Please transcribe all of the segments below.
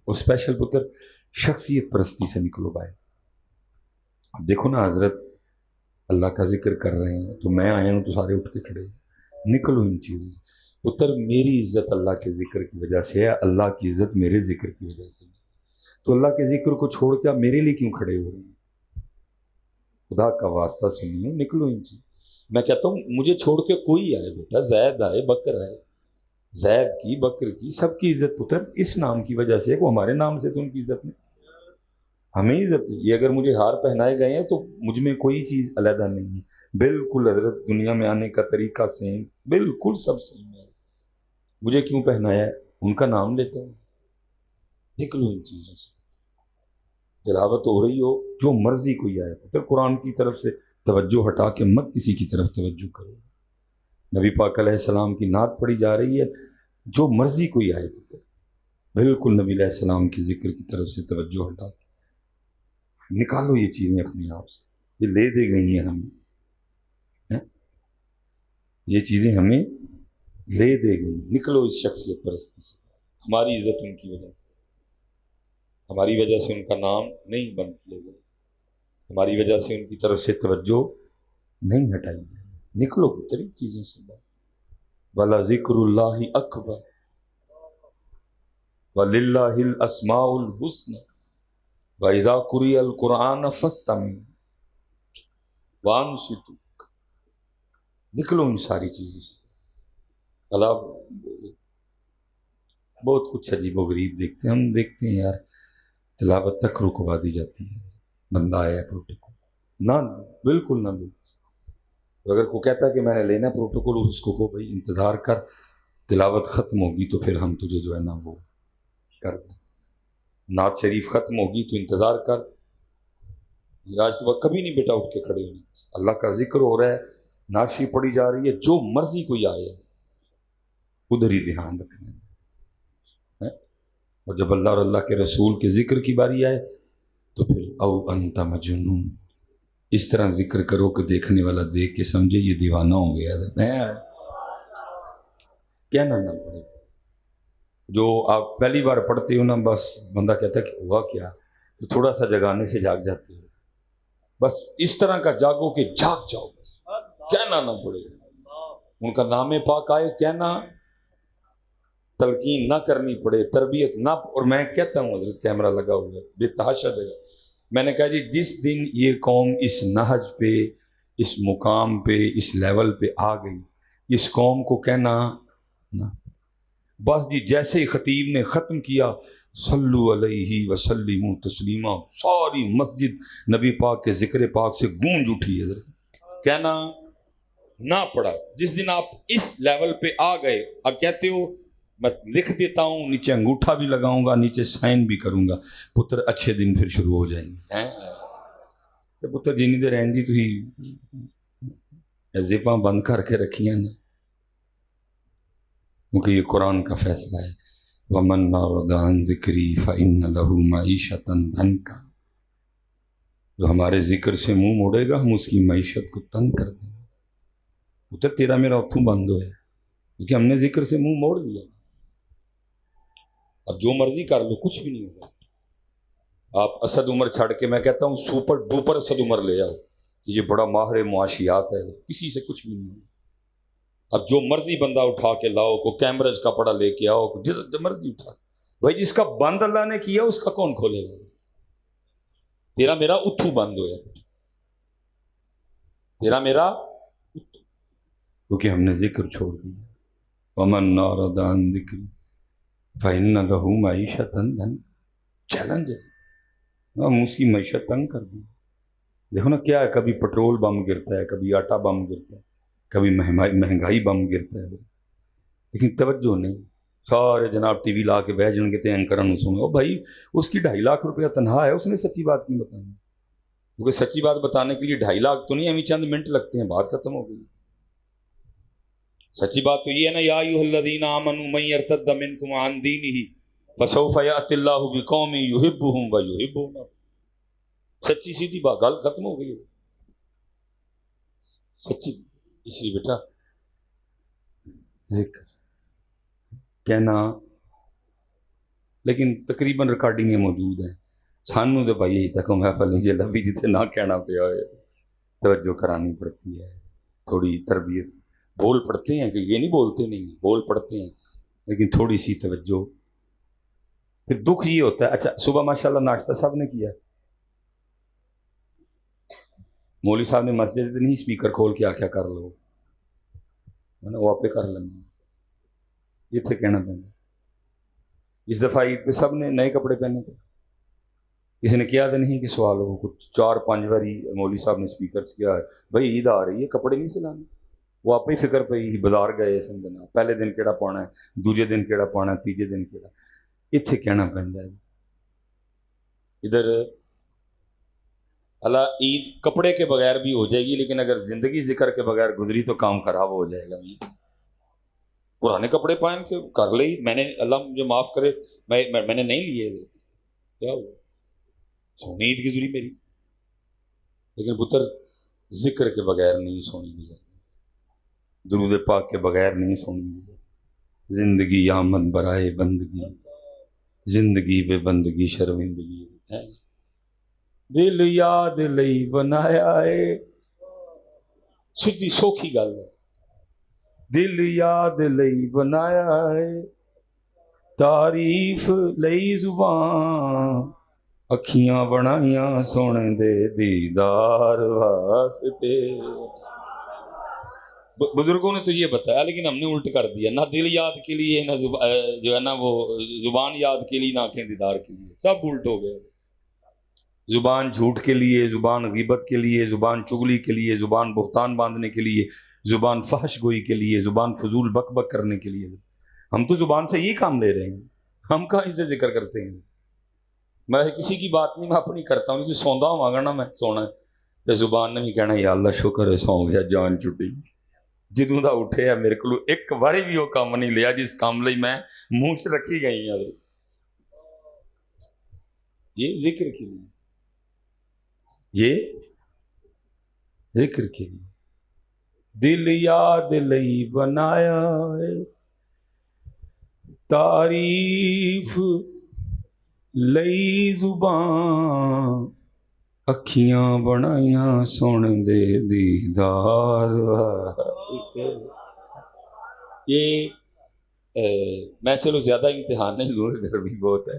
और स्पेशल पुत्र शख्सियत परस्ती से निकलो भाई। अब देखो ना, हजरत अल्लाह का जिक्र कर रहे हैं तो मैं आया हूं तो सारे उठ के खड़े हैं। निकलो इन चीज़ों से। पुत्र मेरी इज्जत अल्लाह के जिक्र की वजह से है, अल्लाह की इज्जत मेरे जिक्र की वजह से है। तो अल्लाह के जिक्र को छोड़ के आप मेरे लिए क्यों खड़े हो रहे हैं? खुदा का वास्ता सुनिए, निकलो इन चीज़। मैं कहता हूँ मुझे छोड़ के कोई आए बेटा, जैद आए, बकर आए, जैद की, बकर की, सबकी इज्जत पुत्र इस नाम की वजह से, वो हमारे नाम से तो उनकी इज्जत नहीं, हमें इज्जत। ये अगर मुझे हार पहनाए गए हैं तो मुझ में कोई चीज़ अलहदा नहीं है, बिल्कुल हजरत दुनिया में आने का तरीका सेम, बिल्कुल सब सेम है। मुझे क्यों पहनाया है? उनका नाम लेते हैं। निकलो इन चीज़ों से। तिलावत हो रही हो, जो मर्जी कोई आए, फिर कुरान की तरफ से तवज्जो हटा के मत किसी की तरफ तवज्जो करो। नबी पाक अलैहिस्सलाम की नात पढ़ी जा रही है, जो मर्जी कोई आए, तो बिल्कुल नबी अलैहिस्सलाम की जिक्र की तरफ से तवज्जो हटा के निकालो ये चीज़ें अपने आप से। ये ले दे गई हैं हमें, है? ये चीज़ें हमें ले दे गई। निकलो इस शख्सियत परस्ती से। हमारी इज्जत उनकी वजह से, हमारी वजह से उनका नाम नहीं बंद किया गया, हमारी वजह से उनकी तरफ से तवज्जो नहीं हटाई गई। निकलो पुत्री चीज़ों से। वला जिक्रुल्लाहि अकबर वलिल्लाहिल अस्माउल हुस्ना व इज़ा कुरिअल कुरान फस्तमिउ वांसितु। निकलो इन सारी चीज़ों से। अल्लाह बहुत कुछ अजीब गरीब देखते हैं हम, देखते हैं यार, तिलावत तक रुकवा दी जाती है। बंदा आया प्रोटोकॉल ना, बिल्कुल ना दो। तो अगर को कहता है कि मैंने लेना प्रोटोकॉल, उसको को भाई इंतज़ार कर, तिलावत ख़त्म होगी तो फिर हम तुझे जो है ना वो कर, नात शरीफ ख़त्म होगी तो इंतज़ार कर। आज के बाद कभी नहीं बेटा उठ के खड़े होने। अल्लाह का जिक्र हो रहा है, नाशी पड़ी जा रही है, जो मर्जी कोई आए उधर ही ध्यान रखना है। और जब अल्लाह और अल्लाह के रसूल के जिक्र की बारी आए तो फिर औ अंता मजनून, इस तरह जिक्र करो कि देखने वाला देख के समझे ये दीवाना हो गया है। कहना ना पड़े। जो आप पहली बार पढ़ते हो ना, बस बंदा कहता है कि हुआ क्या, तो थोड़ा सा जगाने से जाग जाते हो। बस इस तरह का जागो कि जाग जाओ, बस कहना ना पड़े। उनका नाम पाक आए, कहना, तलकीन ना करनी पड़े, तरबियत ना। और मैं कहता हूँ, कैमरा लगा हुआ है, बेतहाशा जगह, मैंने कहा जी जिस दिन ये कौम इस नहज पे, इस मुकाम पे, इस लेवल पे आ गई, इस कौम को कहना ना, बस जी जैसे ही खतीब ने ख़त्म किया, सल्लु अलैहि वसल्लिमु तस्लीमा, सारी मस्जिद नबी पाक के जिक्र पाक से गूंज उठी है। कहना ना पड़ा। जिस दिन आप इस लेवल पे आ गए, अब कहते हो मैं लिख देता हूँ, नीचे अंगूठा भी लगाऊंगा, नीचे साइन भी करूंगा, पुत्र अच्छे दिन फिर शुरू हो जाएंगे हैं। तो पुत्र जिन्नी देर रहती तुम जिपा बंद करके रखियां ने, क्योंकि ये कुरान का फैसला है। वमन नारदान जिक्री फ़इन्न लहू मईशतन धनका, जो हमारे जिक्र से मुंह मोड़ेगा हम उसकी मईशत को तंग कर देंगे। पुत्र तेरा मेरा उठू बंद हो है, क्योंकि हमने जिक्र से मुंह मोड़ दिया। अब जो मर्जी कर लो, कुछ भी नहीं होगा। आप असद उमर छड़ के, मैं कहता हूँ सुपर डुपर असद उमर ले आओ, ये बड़ा माहिर मुआशियात है, किसी से कुछ भी नहीं होगा। अब जो मर्जी बंदा उठा के लाओ, को कैमरेज का पड़ा लेके आओ, जिस मर्जी उठा, भाई जिसका बंद अल्लाह ने किया उसका कौन खोलेगा? तेरा मेरा उठू बंद हो, तेरा मेरा, क्योंकि हमने जिक्र छोड़ दिया। वमन नारदान जिक्री फ़इन्न लहू मईशतन धन, चैलेंज है, हम उसकी मैशत तंग कर दी। देखो ना क्या है, कभी पेट्रोल बम गिरता है, कभी आटा बम गिरता है, कभी महंगाई बम गिरता है, लेकिन तवज्जो नहीं। सारे जनाब टीवी ला के बह जाएंगे तो एंकर सुनो भाई, उसकी 2.5 लाख रुपया तनख्वाह है, उसने सच्ची बात क्यों बतानी? क्योंकि सच्ची बात बताने के लिए 2.5 लाख तो नहीं, हमें चंद मिनट लगते हैं, बात खत्म हो गई। सच्ची बात तो ये है ना, या अय्युहल्लज़ीना आमनू मन यर्तद्द मिनकुम अन दीनिही फसौफ यअतिल्लाहु बिकौमिन युहिब्बुहुम व युहिब्बुना। सच्ची सीधी बात, गल खत्म हो गई सच्ची। इसलिए बेटा जिक्र कहना, लेकिन तकरीबन रिकॉर्डिंग मौजूद हैं। सानू तो भाई अजे तक महफल नहीं लभी जिथे ना कहना पिया हो, तवज्जो करानी पड़ती है, थोड़ी तरबियत। बोल पड़ते हैं कि ये नहीं बोलते नहीं, बोल पड़ते हैं, लेकिन थोड़ी सी तवज्जो। फिर दुख ये होता है, अच्छा सुबह माशाल्लाह नाश्ता साहब ने किया, मौलवी साहब ने मस्जिद नहीं स्पीकर खोल के आख्या कर लो, है ना, वो आपे कर लेंगे। इतने कहना पैंदा। इस दफ़ा ईद पे सब ने नए कपड़े पहने थे, किसी ने किया तो नहीं कि सवाल हो, कुछ 4-5 बारी मौलवी साहब ने स्पीकर किया, भाई ईद आ रही है कपड़े नहीं सिलाने। वो आप ही फिक्र पई, बाजार गए समझना, पहले दिन केड़ा पाना है, दूजे दिन केड़ा पाना है, तीजे दिन केड़ा। इत्थे कहना पैंदा है। इधर अल्लाह ईद कपड़े के बगैर भी हो जाएगी, लेकिन अगर जिंदगी जिक्र के बगैर गुजरी तो काम खराब हो जाएगा। पुराने कपड़े पहन के कर ले, मैंने अल्लाह मुझे माफ करे, मैंने नहीं लिए, क्या हुआ, सोनी ईद गुजरी मेरी, लेकिन पुत्र जिक्र के बगैर नहीं सोनी गुजर, दुरूद पाक के बगैर नहीं सोनी गुजर। जिंदगी आमद बराए बंदगी, जिंदगी बे बंदगी शर्मिंदगी है। दिल याद लई बनाया है, सीधी सौखी गल है, दिल याद लई बनाया है, तारीफ लई जुबान, अखियां बनाइया सोने दे दीदार वास्ते। बुजुर्गों ने तो ये बताया, लेकिन हमने उल्ट कर दिया, ना दिल याद के लिए, ना जो है ना वो जुबान याद के लिए, ना आंखें दीदार के लिए, सब उल्ट हो गए। जुबान झूठ के लिए, जुबान गीबत के लिए, जुबान चुगली के लिए, जुबान बुहतान बांधने के लिए, जुबान फहश गोई के लिए, जुबान फजूल बक बक करने के लिए। हम तो जुबान से यही काम ले रहे हैं, हम कहाँ इससे जिक्र करते हैं। मैं किसी की बात नहीं, मैं अपनी करता हूँ, क्योंकि सौंदा होवांगा ना मैं, सोना है तो जुबान ने भी कहना या अल्लाह शुक्र है सौ गया, जान छुट्टी। ਜਦੋਂ ਦਾ उठे मेरे को एक बारी भी वो काम नहीं लिया जिस काम ਲਈ मैं मुंह च रखी गई है। ये जिक्र के लिए, ये जिक्र के लिए, दिल याद लई बनाया है, तारीफ लई जुबान, अखियां बनाइया सोने दे दीदार। ये मैं चलो ज्यादा इम्तिहान नहीं लूँ, गर्मी बहुत है।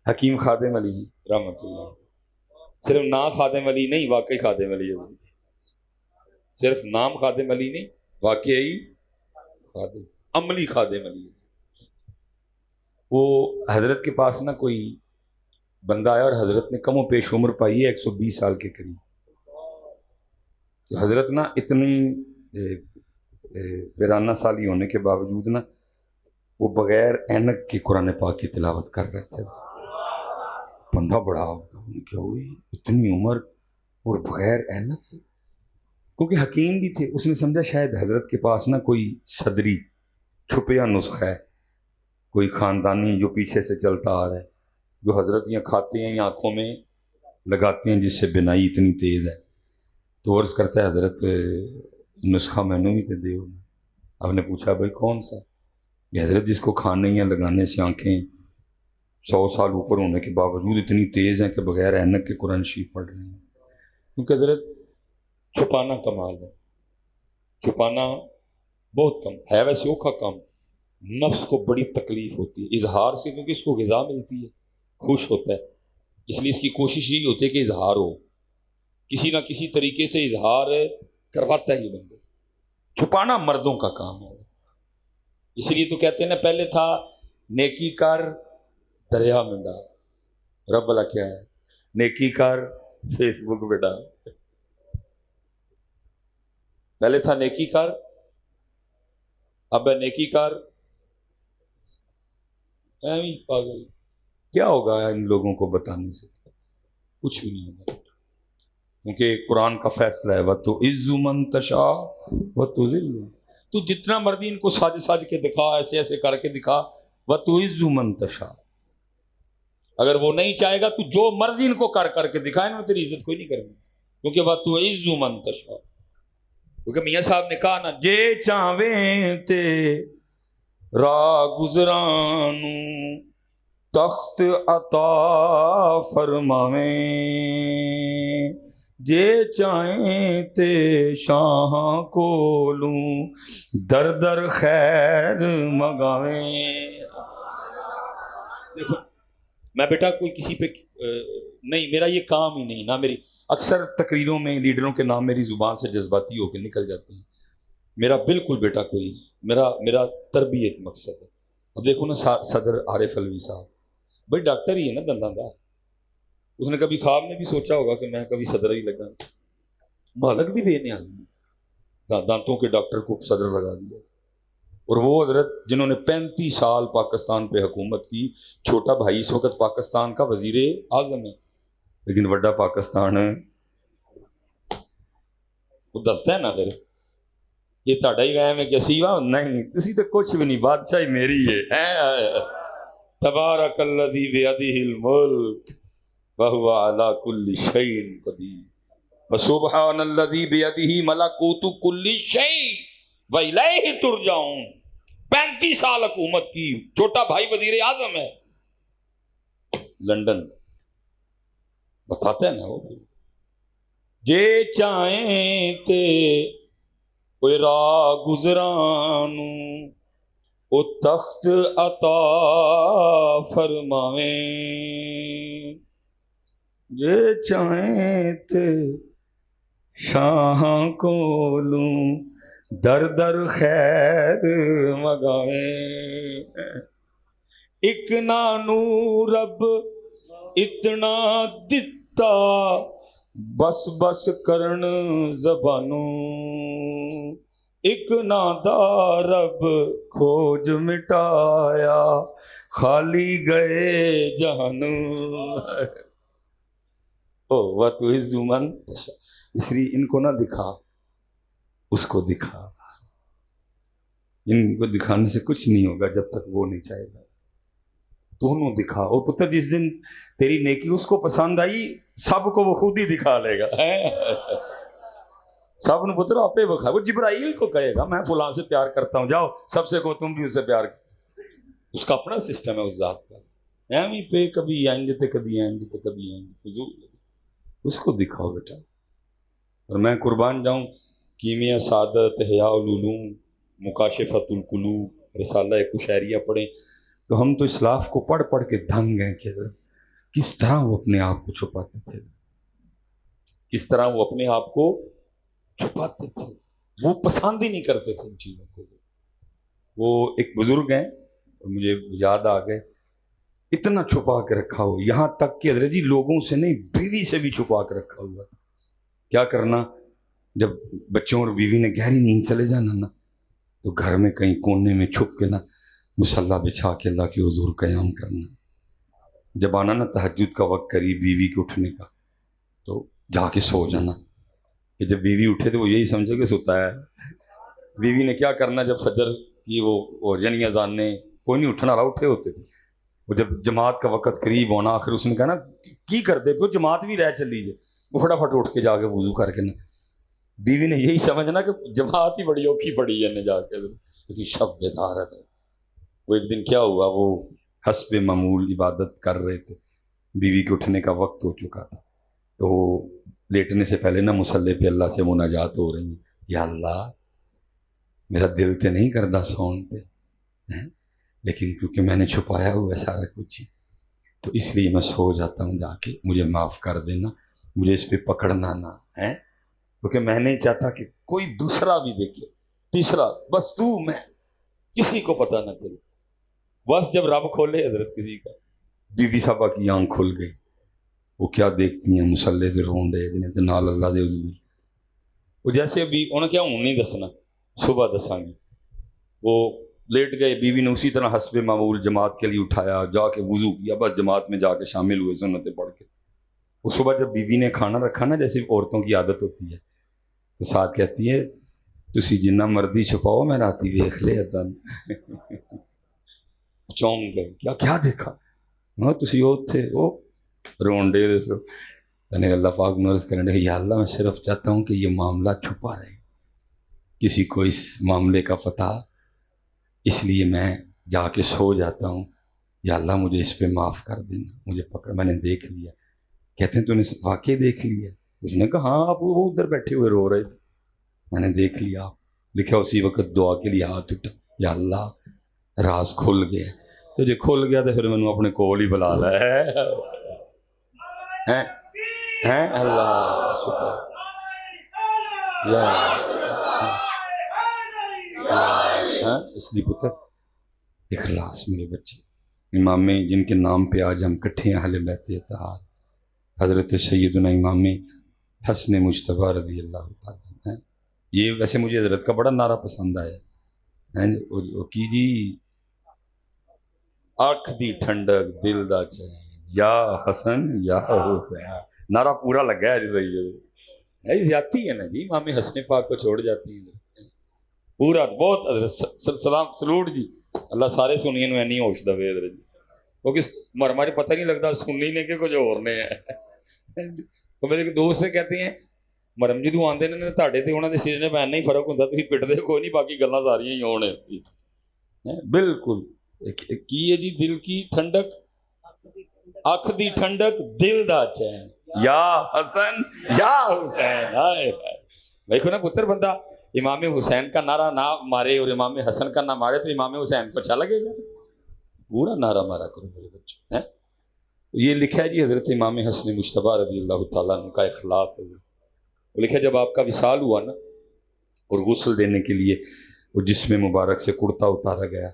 हकीम खादिम अली जी रहमतुल्लाह, सिर्फ ना खादिम अली नहीं, वाकई खादिम अली है, सिर्फ नाम खादिम अली नहीं, वाकई खादिम, अमली खादिम अली। वो हजरत के पास ना कोई बंदा आया और हजरत ने कमो पेश उम्र पाई है 120 साल के करीब। तो हजरत ना इतनी वीराना साली होने के बावजूद ना वो बगैर ऐनक के कुरान पाक की तिलावत कर रहे थे। बंदा बड़ा क्या हुई, इतनी उम्र और बगैर ऐनक से, क्योंकि हकीम भी थे, उसने समझा शायद हजरत के पास ना कोई सदरी छुपया नुस्खा है, कोई खानदानी जो पीछे से चलता आ रहा है, जो हजरत यहाँ खाते हैं या आँखों में लगाते हैं, जिससे बिनाई इतनी तेज़ है। तो अर्ज़ करता है हजरत नुस्खा मैंने भी तो दे। आपने पूछा भाई कौन सा? ये हजरत जिसको खाने या लगाने से आँखें 100 साल ऊपर होने के बावजूद इतनी तेज़ हैं कि बगैर ऐनक के कुरान शरीफ पढ़ रहे हैं। क्योंकि हजरत छुपाना कमाल है, छुपाना बहुत कम है, वैसे औखा काम, नफ्स को बड़ी तकलीफ होती है इजहार से, क्योंकि इसको ग़िज़ा मिलती है, खुश होता है, इसलिए इसकी कोशिश यही होती है कि इजहार हो, किसी ना किसी तरीके से इजहार करवाता है ये बंदे। छुपाना मर्दों का काम है, इसलिए तो कहते हैं ना, पहले था नेकी कर दरिया में डाल, रब भला क्या है, नेकी कर फेसबुक पे डाल। पहले था नेकी कर, अब है नेकी कर। पागल, क्या होगा इन लोगों को बताने से? कुछ भी नहीं होगा, क्योंकि कुरान का फैसला है, वह तो इज्जु मन तशा वह तो जिल्लु। तू जितना मर्जी इनको साज साज के दिखा, ऐसे ऐसे करके दिखा, वह तो इज्जु मन तशा। अगर वो नहीं चाहेगा तू जो मर्जी इनको कर करके दिखाए ना, तेरी इज्जत कोई नहीं करेगी, क्योंकि वह तो इज्जु मन तशा। क्योंकि मियाँ साहब ने कहा ना, जे चावे ते रा गुजरानू तख्त अता फरमावे, जे चाहें ते शाह कोलू दर दर खैर मगावे। देखो मैं बेटा कोई किसी पे नहीं, मेरा ये काम ही नहीं ना, मेरी अक्सर तकरीरों में लीडरों के नाम मेरी जुबान से जज्बाती होकर निकल जाते हैं। मेरा बिल्कुल बेटा कोई मेरा मेरा तरबियत मकसद है। अब देखो ना सदर आरिफ अलवी साहब, भाई डॉक्टर ही है ना दंदां दा, उसने कभी ख्वाब में भी सोचा होगा कि मैं कभी सदर ही लगा? मालक भी बेनियाज़, दांतों के डॉक्टर को सदर लगा दिया। और वो हजरत जिन्होंने 35 साल पाकिस्तान पे हुकूमत की, छोटा भाई इस वक्त पाकिस्तान का वजीर आजम है, लेकिन बड़ा पाकिस्तान है वो दसता है ना फिर ये ताड़ा ही वहम है कि असी वाह नहीं, तुसी तो कुछ भी नहीं, बादशाही मेरी है। तबारकल्लज़ी बियदिहिल मुल्क व हुवा अला कुल्ली शैइन क़दीर व सुब्हानल्लज़ी बियदिही मलकूतु कुल्ली शै व इलैहि तुरजाऊन। 35 साल हुकूमत की, छोटा भाई वजीर आजम है लंदन, बताते हैं ना वो, जे चाहे ते कोई राह गुजरानू ओ तख्त अता फरमावे, जे चाहे ते शाह कोलू दर दर खैर मगावे। एक नानू रब इतना दिता बस बस करन ज़बानू, एक नादा रब खोज मिटाया खाली गए जहानू। ओ वह तू जुमन, इसलिए इनको ना दिखा, उसको दिखा। इनको दिखाने से कुछ नहीं होगा जब तक वो नहीं चाहेगा। दोनों दिखा। और पुत्र जिस दिन तेरी नेकी उसको पसंद आई, सबको वो खुद ही दिखा लेगा। सब ने पुत्र आपे बखा, वो जिब्राइल को कहेगा मैं फुलां से प्यार करता हूं, जाओ सबसे को तुम भी उससे प्यार कर। उसका अपना सिस्टम है उस जात का। एमी पे कभी आएंगे तो कभी आएंगे तो कभी आएंगे, उसको दिखाओ बेटा। और मैं कुर्बान जाऊं, कीमिया सादत, हयाउल उलूम, मुकाशिफतुल कुलूब, रिसाला कुशैरिया पढ़ें तो हम तो इस्लाफ को पढ़ पढ़ के दंग हैं कि किस तरह वो अपने आप को छुपाते थे, किस तरह वो अपने आप को छुपाते थे। वो पसंद ही नहीं करते थे इन चीज़ों को। वो एक बुजुर्ग हैं, मुझे याद आ गए, इतना छुपा के रखा हो, यहाँ तक कि हज़रत जी लोगों से नहीं बीवी से भी छुपा के रखा हुआ। क्या करना, जब बच्चों और बीवी ने गहरी नींद चले जाना ना, तो घर में कहीं कोने में छुप के ना मुसल्ला बिछा के अल्लाह के हुजूर क़याम करना। जब आना ना तहज्जुद का वक्त करीब बीवी के उठने का, तो जाके सो जाना कि जब बीवी उठे तो वो यही समझे कि सोता है। बीवी ने क्या करना, जब फजर की वो जनी अज़ान ने कोई नहीं उठना रहा, उठे होते थे। वो जब जमात का वक़्त करीब होना, आखिर उसने कहा ना की कर दे, फिर जमात भी रह चल लीजिए, वो फटाफट उठ के जाके वुज़ू करके ना, बीवी ने यही समझना कि जमात ही बड़ी औखी पड़ी है, जाके क्योंकि शब बेदार है। वो एक दिन क्या हुआ, वो हस्बे मामूल इबादत कर रहे थे, बीवी के उठने का वक्त हो चुका था, तो लेटने से पहले ना मुसल्ले पे अल्लाह से मुनाजात हो रही है, या अल्लाह मेरा दिल तो नहीं करता सोन पे, लेकिन क्योंकि मैंने छुपाया हुआ है सारा कुछ ही, तो इसलिए मैं सो जाता हूँ जाके, मुझे माफ़ कर देना, मुझे इस पर पकड़ना ना है, क्योंकि मैं नहीं चाहता कि कोई दूसरा भी देखे, तीसरा, बस तू मैं, किसी को पता ना चले। बस जब रब खोले हजरत किसी का, बीबी साहबा की आंख खुल गई, वो क्या देखती हैं, मुसल्ले से रोन दे जिन्हें तो नाल अल्लाह दे हुजूर, वो जैसे अभी उन्हें क्या हूँ नहीं दसना, सुबह दसांगी। वो लेट गए, बीवी ने उसी तरह हस्बे मामूल जमात के लिए उठाया, जाके वुजू किया, बस जमात में जाके शामिल हुए सुन्नतें पढ़ के। वो सुबह जब बीवी ने खाना रखा ना, जैसे औरतों की आदत होती है, तो साथ कहती है तुसी जिन्ना मर्जी छुपाओ, मैं राती वेख ले चौंक गए, क्या क्या देखा, हाँ तुसी वो थे, वो रोन डे दसो। तने अल्लाह पाक नर्ज करने, या अल्लाह मैं सिर्फ चाहता हूँ कि ये मामला छुपा रहे, किसी को इस मामले का पता, इसलिए मैं जाके सो जाता हूँ, या अल्लाह मुझे इस पे माफ़ कर देना, मुझे पकड़, मैंने देख लिया। कहते हैं तूने वाकई देख लिया? उसने कहा हाँ, आप वो उधर बैठे हुए रो रहे थे, मैंने देख लिया। आप लिखा उसी वक्त दुआ के लिए हाथ उठा, या अल्लाह राज खुल गया। तो जो खुल गया तो फिर मैंने अपने कोल ही बुला ला है अल्लाह शुक्र इसलिए पुत्र इखलास मेरे बच्चे, इमाम जिनके नाम पे आज हम इकट्ठे अहले बैत इत्तेहाद, हज़रत सैयदना इमाम हसन मुज्तबा रज़ी अल्लाह तआला। ये वैसे मुझे हज़रत का बड़ा नारा पसंद आया है कि जी अख दी ठंडक दिल दा चैन, या हसन या हुसैन। नारा पूरा लगा है जी, सही है जाती है ना जी, इमाम हसन पाक को छोड़ जाती है पूरा। बहुत सलाम सलूट जी, अल्लाह सारे सुनिए ਨੂੰ ਐਨੀ ਹੋਸ਼ ਦਵੇ ਇਧਰ ਜੀ, क्योंकि मरमा च पता नहीं लगता सुननी ने कि कुछ और ने है। तो मेरे एक दोस्त से कहते हैं मरम जी तू आते ने ਤੁਹਾਡੇ ਤੇ ਉਹਨਾਂ ਦੇ ਸੀਜ਼ਨ में ਇੰਨਾ ही फर्क ਹੁੰਦਾ, ਤੁਸੀਂ ਪਿੱਟਦੇ ਕੋਈ नहीं, बाकी ਗੱਲਾਂ ਸਾਰੀਆਂ ही होने बिल्कुल। की है जी दिल की ठंडक, अख दी ठंडक दिल दा चैन, या हसन या हुसैन। हाय देखो ना पुत्र, बंदा इमाम हुसैन का नारा ना मारे और इमाम हसन का ना मारे तो इमाम हुसैन को अच्छा लगेगा? पूरा नारा मारा करो मेरे बच्चे हैं। ये लिखा है जी हजरत इमाम हसन मुज्तबा रज़ी अल्लाह तआला अन्हु का इखलास है। वो लिखा जब आपका विसाल हुआ ना और गुस्ल देने के लिए वो जिस्म मुबारक से कुर्ता उतारा गया,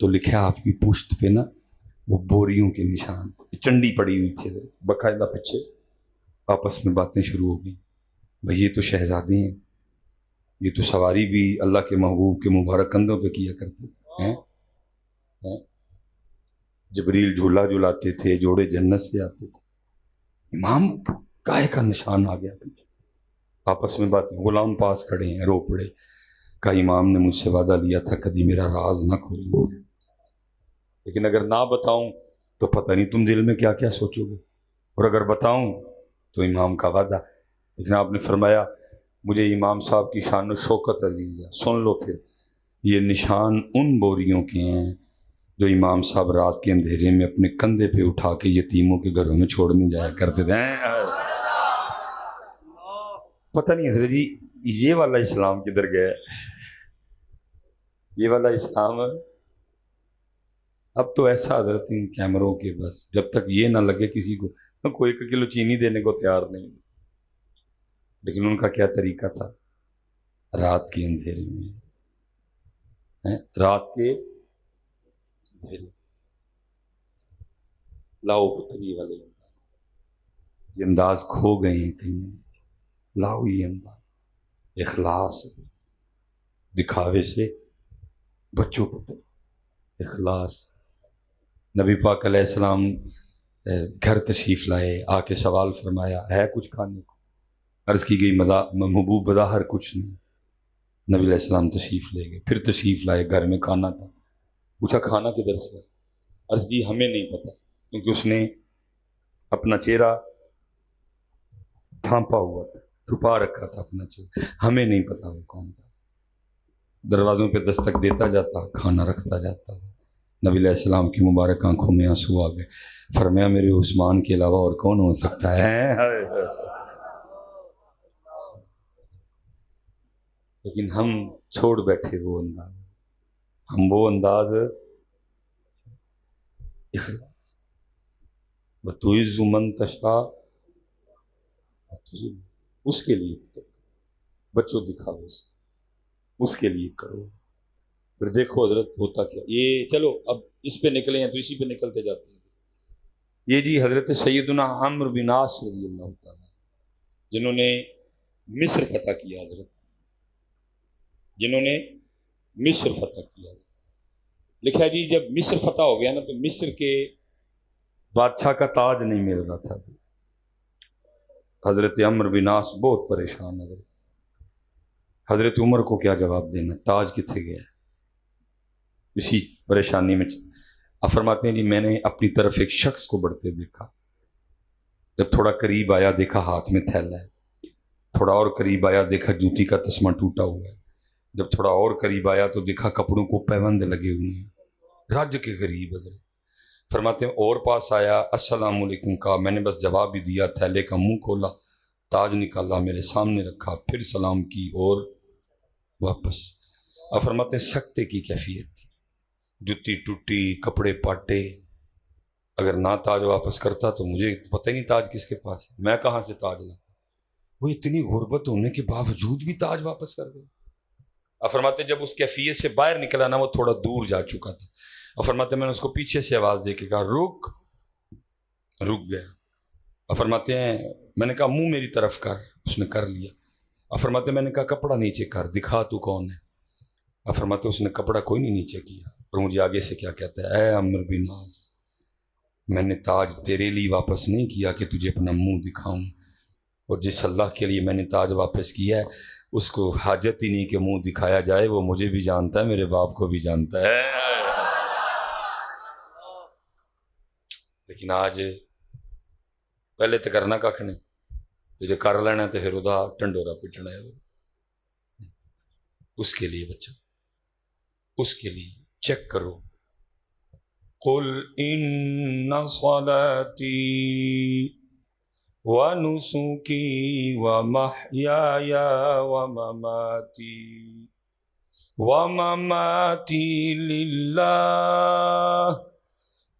तो लिखा आपकी पुश्त पे ना वो बोरियों के निशान, चंडी पड़ी हुई थी बाकायदा। पीछे आपस में बातें शुरू हो गई, भाई ये तो शहजादी हैं, ये तो सवारी भी अल्लाह के महबूब के मुबारक कंधों पे किया करते हैं। जबरील झूला झुलाते थे, जोड़े जन्नत से आते थे। इमाम गाय का निशान आ गया पीछे, आपस में बात। गुलाम पास खड़े हैं, रो पड़े। का इमाम ने मुझसे वादा लिया था कभी मेरा राज ना खोलूंगा, लेकिन अगर ना बताऊं तो पता नहीं तुम दिल में क्या क्या सोचोगे, और अगर बताऊं तो इमाम का वादा। लेकिन आपने फरमाया मुझे इमाम साहब की शान शौकत अजीज है, सुन लो फिर। ये निशान उन बोरियों के हैं जो इमाम साहब रात के अंधेरे में अपने कंधे पे उठा के यतीमों के घरों में छोड़ने जाया करते थे। पता नहीं हजरत जी ये वाला इस्लाम किधर गया, ये वाला इस्लाम। अब तो ऐसा हजरत इन कैमरों के बस जब तक ये ना लगे किसी को, तो कोई 1 किलो चीनी देने को तैयार नहीं। लेकिन उनका क्या तरीका था, रात के अंधेरे में रात के अंधेरे लाओ पुत्री वाले ये अंदाज खो गए हैं कहीं, लाओ ये अंदाज इखलास दिखावे से बच्चों पुत्र इखलास। नबी पाक अलैहिस्सलाम घर तशरीफ लाए, आके सवाल फरमाया है कुछ खाने को? अर्ज की गई महबूब बदाहर कुछ नहीं। नबी अलैहिस्सलाम तशरीफ ले गए, फिर तशरीफ लाए, घर में खाना था। पूछा खाना किधर से? अर्ज की हमें नहीं पता, क्योंकि उसने अपना चेहरा ढांपा हुआ था, छुपा रखा था अपना चेहरा, हमें नहीं पता वो कौन था। दरवाज़ों पे दस्तक देता जाता, खाना रखता जाता। नबी अलैहिस्सलाम की मुबारक आंखों में आंसू आ गए, फरमाया मेरे उस्मान के अलावा और कौन हो सकता है? लेकिन हम छोड़ बैठे वो अंदाज, हम वो अंदाज बतुइज़ुमन तशा उसके लिए तो बच्चों दिखाओ, उसके लिए करो। फिर देखो हजरत होता क्या। ये चलो अब इस पे निकले हैं तो इसी पे निकलते जाते हैं। ये जी हजरत सैयदना अम्र बिन आस रज़ी अल्लाह तआला, जिन्होंने मिस्र फतह किया, हजरत जिन्होंने मिस्र फतह किया। लिखा जी जब मिस्र फतह हो गया ना तो मिस्र के बादशाह का ताज नहीं मिल रहा था। हजरत अम्र बिन आस बहुत परेशान है। हजरत उमर को क्या जवाब देना, ताज किथे गया? इसी परेशानी में फरमाते हैं जी मैंने अपनी तरफ एक शख्स को बढ़ते देखा, जब थोड़ा करीब आया देखा हाथ में थैला है, थोड़ा और करीब आया देखा जूती का तस्मा टूटा हुआ है, जब थोड़ा और करीब आया तो देखा कपड़ों को पैबंद लगे हुए हैं, रज के करीब। फरमाते हैं और पास आया, अस्सलाम वालेकुम कहा, मैंने बस जवाब भी दिया, थैले का मुंह खोला, ताज निकाला, मेरे सामने रखा, फिर सलाम की और वापस। अब फरमाते हैं सख्ते की कैफियत थी, जुत्ती टूटी, कपड़े पाटे। अगर ना ताज वापस करता तो मुझे पता ही नहीं ताज किसके पास है, मैं कहाँ से ताज ला। वो इतनी गुर्बत होने के बावजूद भी ताज वापस कर गए। अब फरमाते जब उस कैफियत से बाहर निकला ना, वो थोड़ा दूर जा चुका था। और फरमाते मैंने उसको पीछे से आवाज दे के कहा रुक, रुक गया। और फरमाते हैं मैंने कहा मुंह मेरी तरफ कर, उसने कर लिया। और फरमाते मैंने कहा कपड़ा नीचे कर, दिखा तू कौन है। और फरमाते उसने कपड़ा कोई नहीं नीचे किया, और मुझे आगे से क्या कहता है, ए अमर बिन नास, मैंने ताज तेरे लिए वापस नहीं किया कि तुझे अपना मुंह दिखाऊं, और जिस अल्लाह के लिए मैंने ताज वापस किया है उसको हाजत ही नहीं कि मुंह दिखाया जाए, वो मुझे भी जानता है, मेरे बाप को भी जानता है। लेकिन आज पहले तो करना कख नहीं, तो जो कर लेना तो फिर उदा ढंडोरा पिटना है। उसके लिए बच्चा, उसके लिए चेक करो। कुल इन्ना सलाती व नुसुकी व महयाया व ममाती लिल्लाह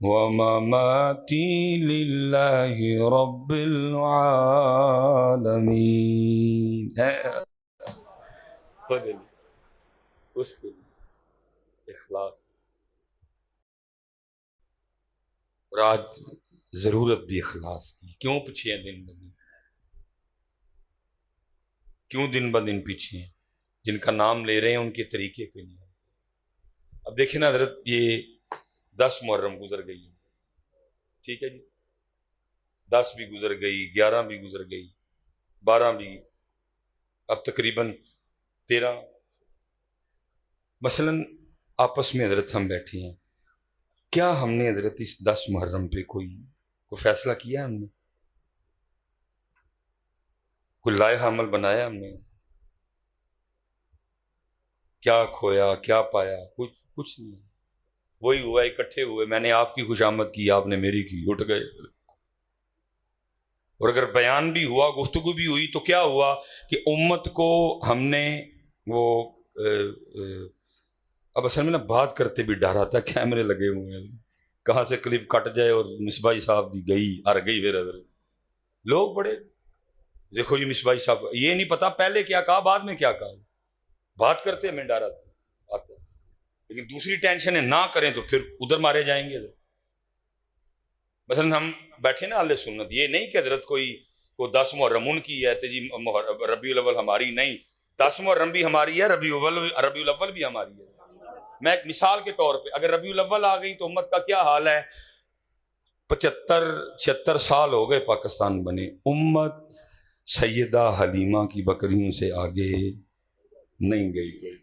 व ममाती लिल्लाहि रब्बिल आलमीन। उसके लिए इखलास। और आज जरूरत भी इखलास की। क्यों पीछे हैं दिन ब दिन, क्यों दिन ब दिन पीछे हैं? जिनका नाम ले रहे हैं उनके तरीके पे नहीं है। अब देखिए ना हजरत, ये 10 मुहर्रम गुजर गई है, ठीक है जी, 10 भी गुजर गई, 11 भी गुजर गई, 12 भी, अब तकरीबन 13। मसलन आपस में हजरत हम बैठे हैं, क्या हमने हजरत इस 10 मुहर्रम पे कोई फैसला किया? हमने कोई लाया अमल बनाया? हमने क्या खोया, क्या पाया? कुछ नहीं। वही हुआ, इकट्ठे हुए, मैंने आपकी खुशामद की, आपने मेरी की, उठ गए। और अगर बयान भी हुआ, गुफ्तगू भी हुई, तो क्या हुआ कि उम्मत को हमने वो अब असल में ना बात करते भी डर आता, कैमरे लगे हुए हैं, कहाँ से क्लिप कट जाए और मिसबाई साहब दी गई, हर गई। फिर लोग बड़े, देखो जी मिसबाई साहब, ये नहीं पता पहले क्या कहा बाद में क्या कहा, बात करते हमें डर आता। लेकिन दूसरी टेंशन है, ना करें तो फिर उधर मारे जाएंगे। मसलन हम बैठे ना अहले सुन्नत, ये नहीं कि हजरत कोई 10 मुहर्रम उनकी है तो जी रबीउल अव्वल हमारी नहीं। 10 मुहर्रम भी हमारी है, रबीउल अव्वल भी हमारी है। मैं एक मिसाल के तौर पे, अगर रबीउल अव्वल आ गई तो उम्मत का क्या हाल है? 75-76 साल हो गए पाकिस्तान बने, उम्मत सैयदा हलीमा की बकरियों से आगे नहीं गई कोई।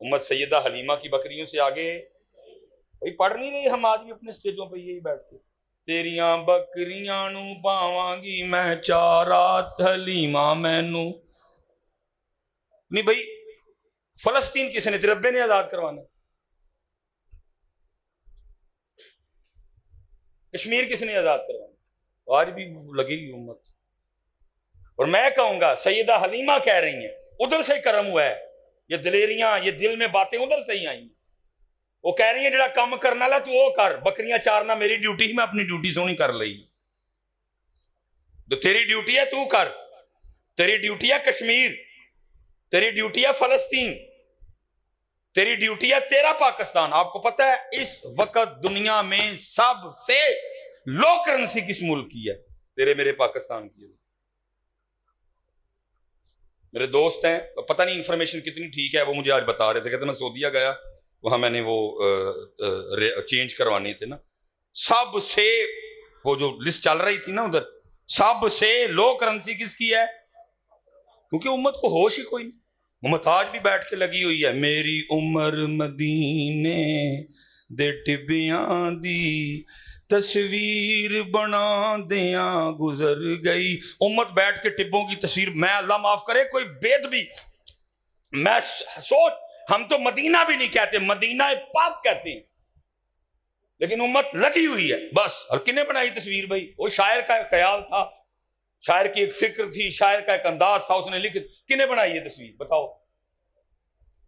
उम्मत सैयदा हलीमा की बकरियों से आगे भाई पढ़ नहीं रही। हम आज भी अपने स्टेजों पे यही बैठते, तेरिया बकरियां नू पावांगी मैं चारा, हलीमा मैनू नहीं। भाई फलस्तीन किसने? रब्बे ने आजाद करवाना। कश्मीर किसने आजाद करवाना? आज भी लगेगी उम्मत। और मैं कहूंगा सैयदा हलीमा कह रही हैं, उधर से कर्म हुआ है, ये दिलेरियां, ये दिल में बातें उधर से ही आई। वो कह रही है जेड़ा काम करने वाला तू वो कर, बकरियां चारना मेरी ड्यूटी, मैं अपनी ड्यूटी सोनी कर ली। तो तेरी ड्यूटी है तू कर, तेरी ड्यूटी है कश्मीर, तेरी ड्यूटी है फलस्तीन, तेरी ड्यूटी है तेरा पाकिस्तान। आपको पता है इस वक्त दुनिया में सबसे लो करेंसी किस मुल्क की है? तेरे मेरे पाकिस्तान की है। मेरे दोस्त हैं, पता नहीं इंफॉर्मेशन कितनी ठीक है, वो मुझे आज बता रहे थे, कहते मैं सऊदीया गया, वहां मैंने वो चेंज करवाने थे ना, सबसे वो जो लिस्ट चल रही थी ना उधर, सबसे लो करेंसी किसकी है? क्योंकि उम्मत को होश ही कोई नहीं। उम्मत आज भी बैठ के लगी हुई है, मेरी उम्र मदीने दे टिबियां दी तस्वीर बना दिया गुजर गई। उम्मत बैठ के टिब्बों की तस्वीर, मैं अल्लाह माफ करे कोई बेद भी, मैं सोच, हम तो मदीना भी नहीं कहते, मदीना पाक कहते हैं। लेकिन उम्मत लगी हुई है बस। और किन्ने बनाई तस्वीर भाई? वो शायर का ख्याल था, शायर की एक फिक्र थी, शायर का एक अंदाज था, उसने लिख, किन्ने बनाई ये तस्वीर बताओ?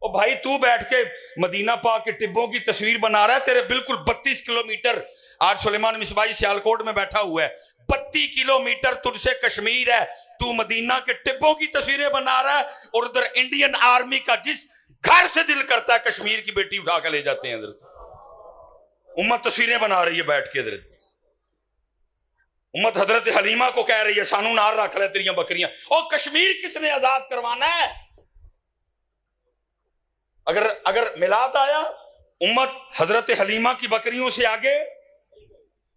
ओ भाई तू बैठ के मदीना पाक के टिब्बों की तस्वीर बना रहा है, तेरे बिल्कुल 32 किलोमीटर, आज सुलेमान मिसबाही सियालकोट में बैठा हुआ है, 32 किलोमीटर तुझसे कश्मीर है, तू मदीना के टिब्बों की तस्वीरें बना रहा है, और उधर इंडियन आर्मी का जिस घर से दिल करता है कश्मीर की बेटी उठा कर ले जाते हैं इधर। उम्मत तस्वीरें बना रही है बैठ के इधर। उम्मत हजरत हलीमा को कह रही है सानू नार रख ले तेरिया बकरियां। और कश्मीर किसने आजाद करवाना है? अगर अगर मिलाद आया, उम्मत हजरत हलीमा की बकरियों से आगे।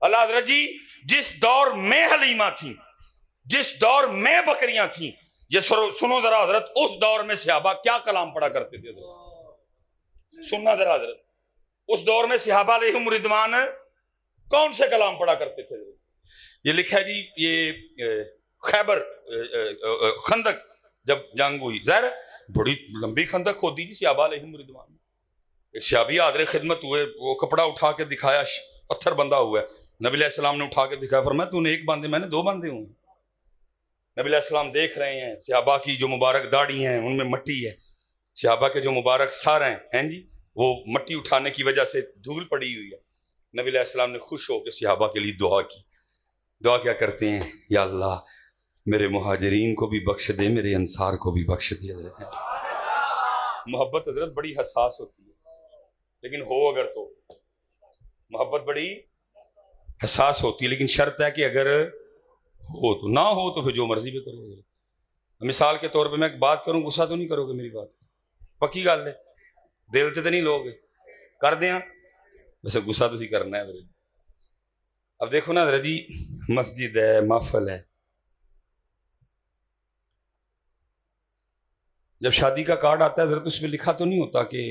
अल्लाह हजरत जी जिस दौर में हलीमा थी, जिस दौर में बकरियां थी, ये सुनो जरा हजरत, उस दौर में सहाबा क्या कलाम पढ़ा करते थे? सुनना जरा हजरत, उस दौर में सहाबा अलैहिम रिदवान कौन से कलाम पढ़ा करते थे? ये लिखा है जी, ये खैबर खंदक जब जंग हुई, ज़ाहिर बड़ी लंबी खंदक खोदी जी सहाबा अलैहिम रिदवान। एक सहाबी हाज़िर खिदमत हुए, वो कपड़ा उठा के दिखाया, पत्थर बंधा हुआ है, नबी अलैहि सलाम ने उठा के दिखाया, फरमाया तूने एक बांधे, मैंने 2 बांधे हुए। नबी अलैहि सलाम देख रहे हैं, सहाबा की जो मुबारक दाढ़ी हैं उनमें मट्टी है, सहाबा के जो मुबारक सार हैं जी, वो मट्टी उठाने की वजह से धूल पड़ी हुई है। नबी अलैहि सलाम ने खुश होकर सहाबा के लिए दुआ की। दुआ क्या करते हैं? या अल्लाह मेरे मुहाजिरीन को भी बख्श दे, मेरे अंसार को भी बख्श दे। मोहब्बत हजरत बड़ी हसास होती है, लेकिन हो अगर तो मोहब्बत बड़ी हसास होती है, लेकिन शर्त है कि अगर हो तो, ना हो तो फिर जो मर्जी भी करोगे। मिसाल के तौर पे मैं एक बात करूं, गुस्सा तो नहीं करोगे मेरी बात? पक्की गल है, दिल से तो नहीं लोगे? कर दें वैसे गुस्सा तो करना है। अब देखो ना हजरत जी, मस्जिद है, महफल है, जब शादी का कार्ड आता है हजरत, उसमें लिखा तो नहीं होता कि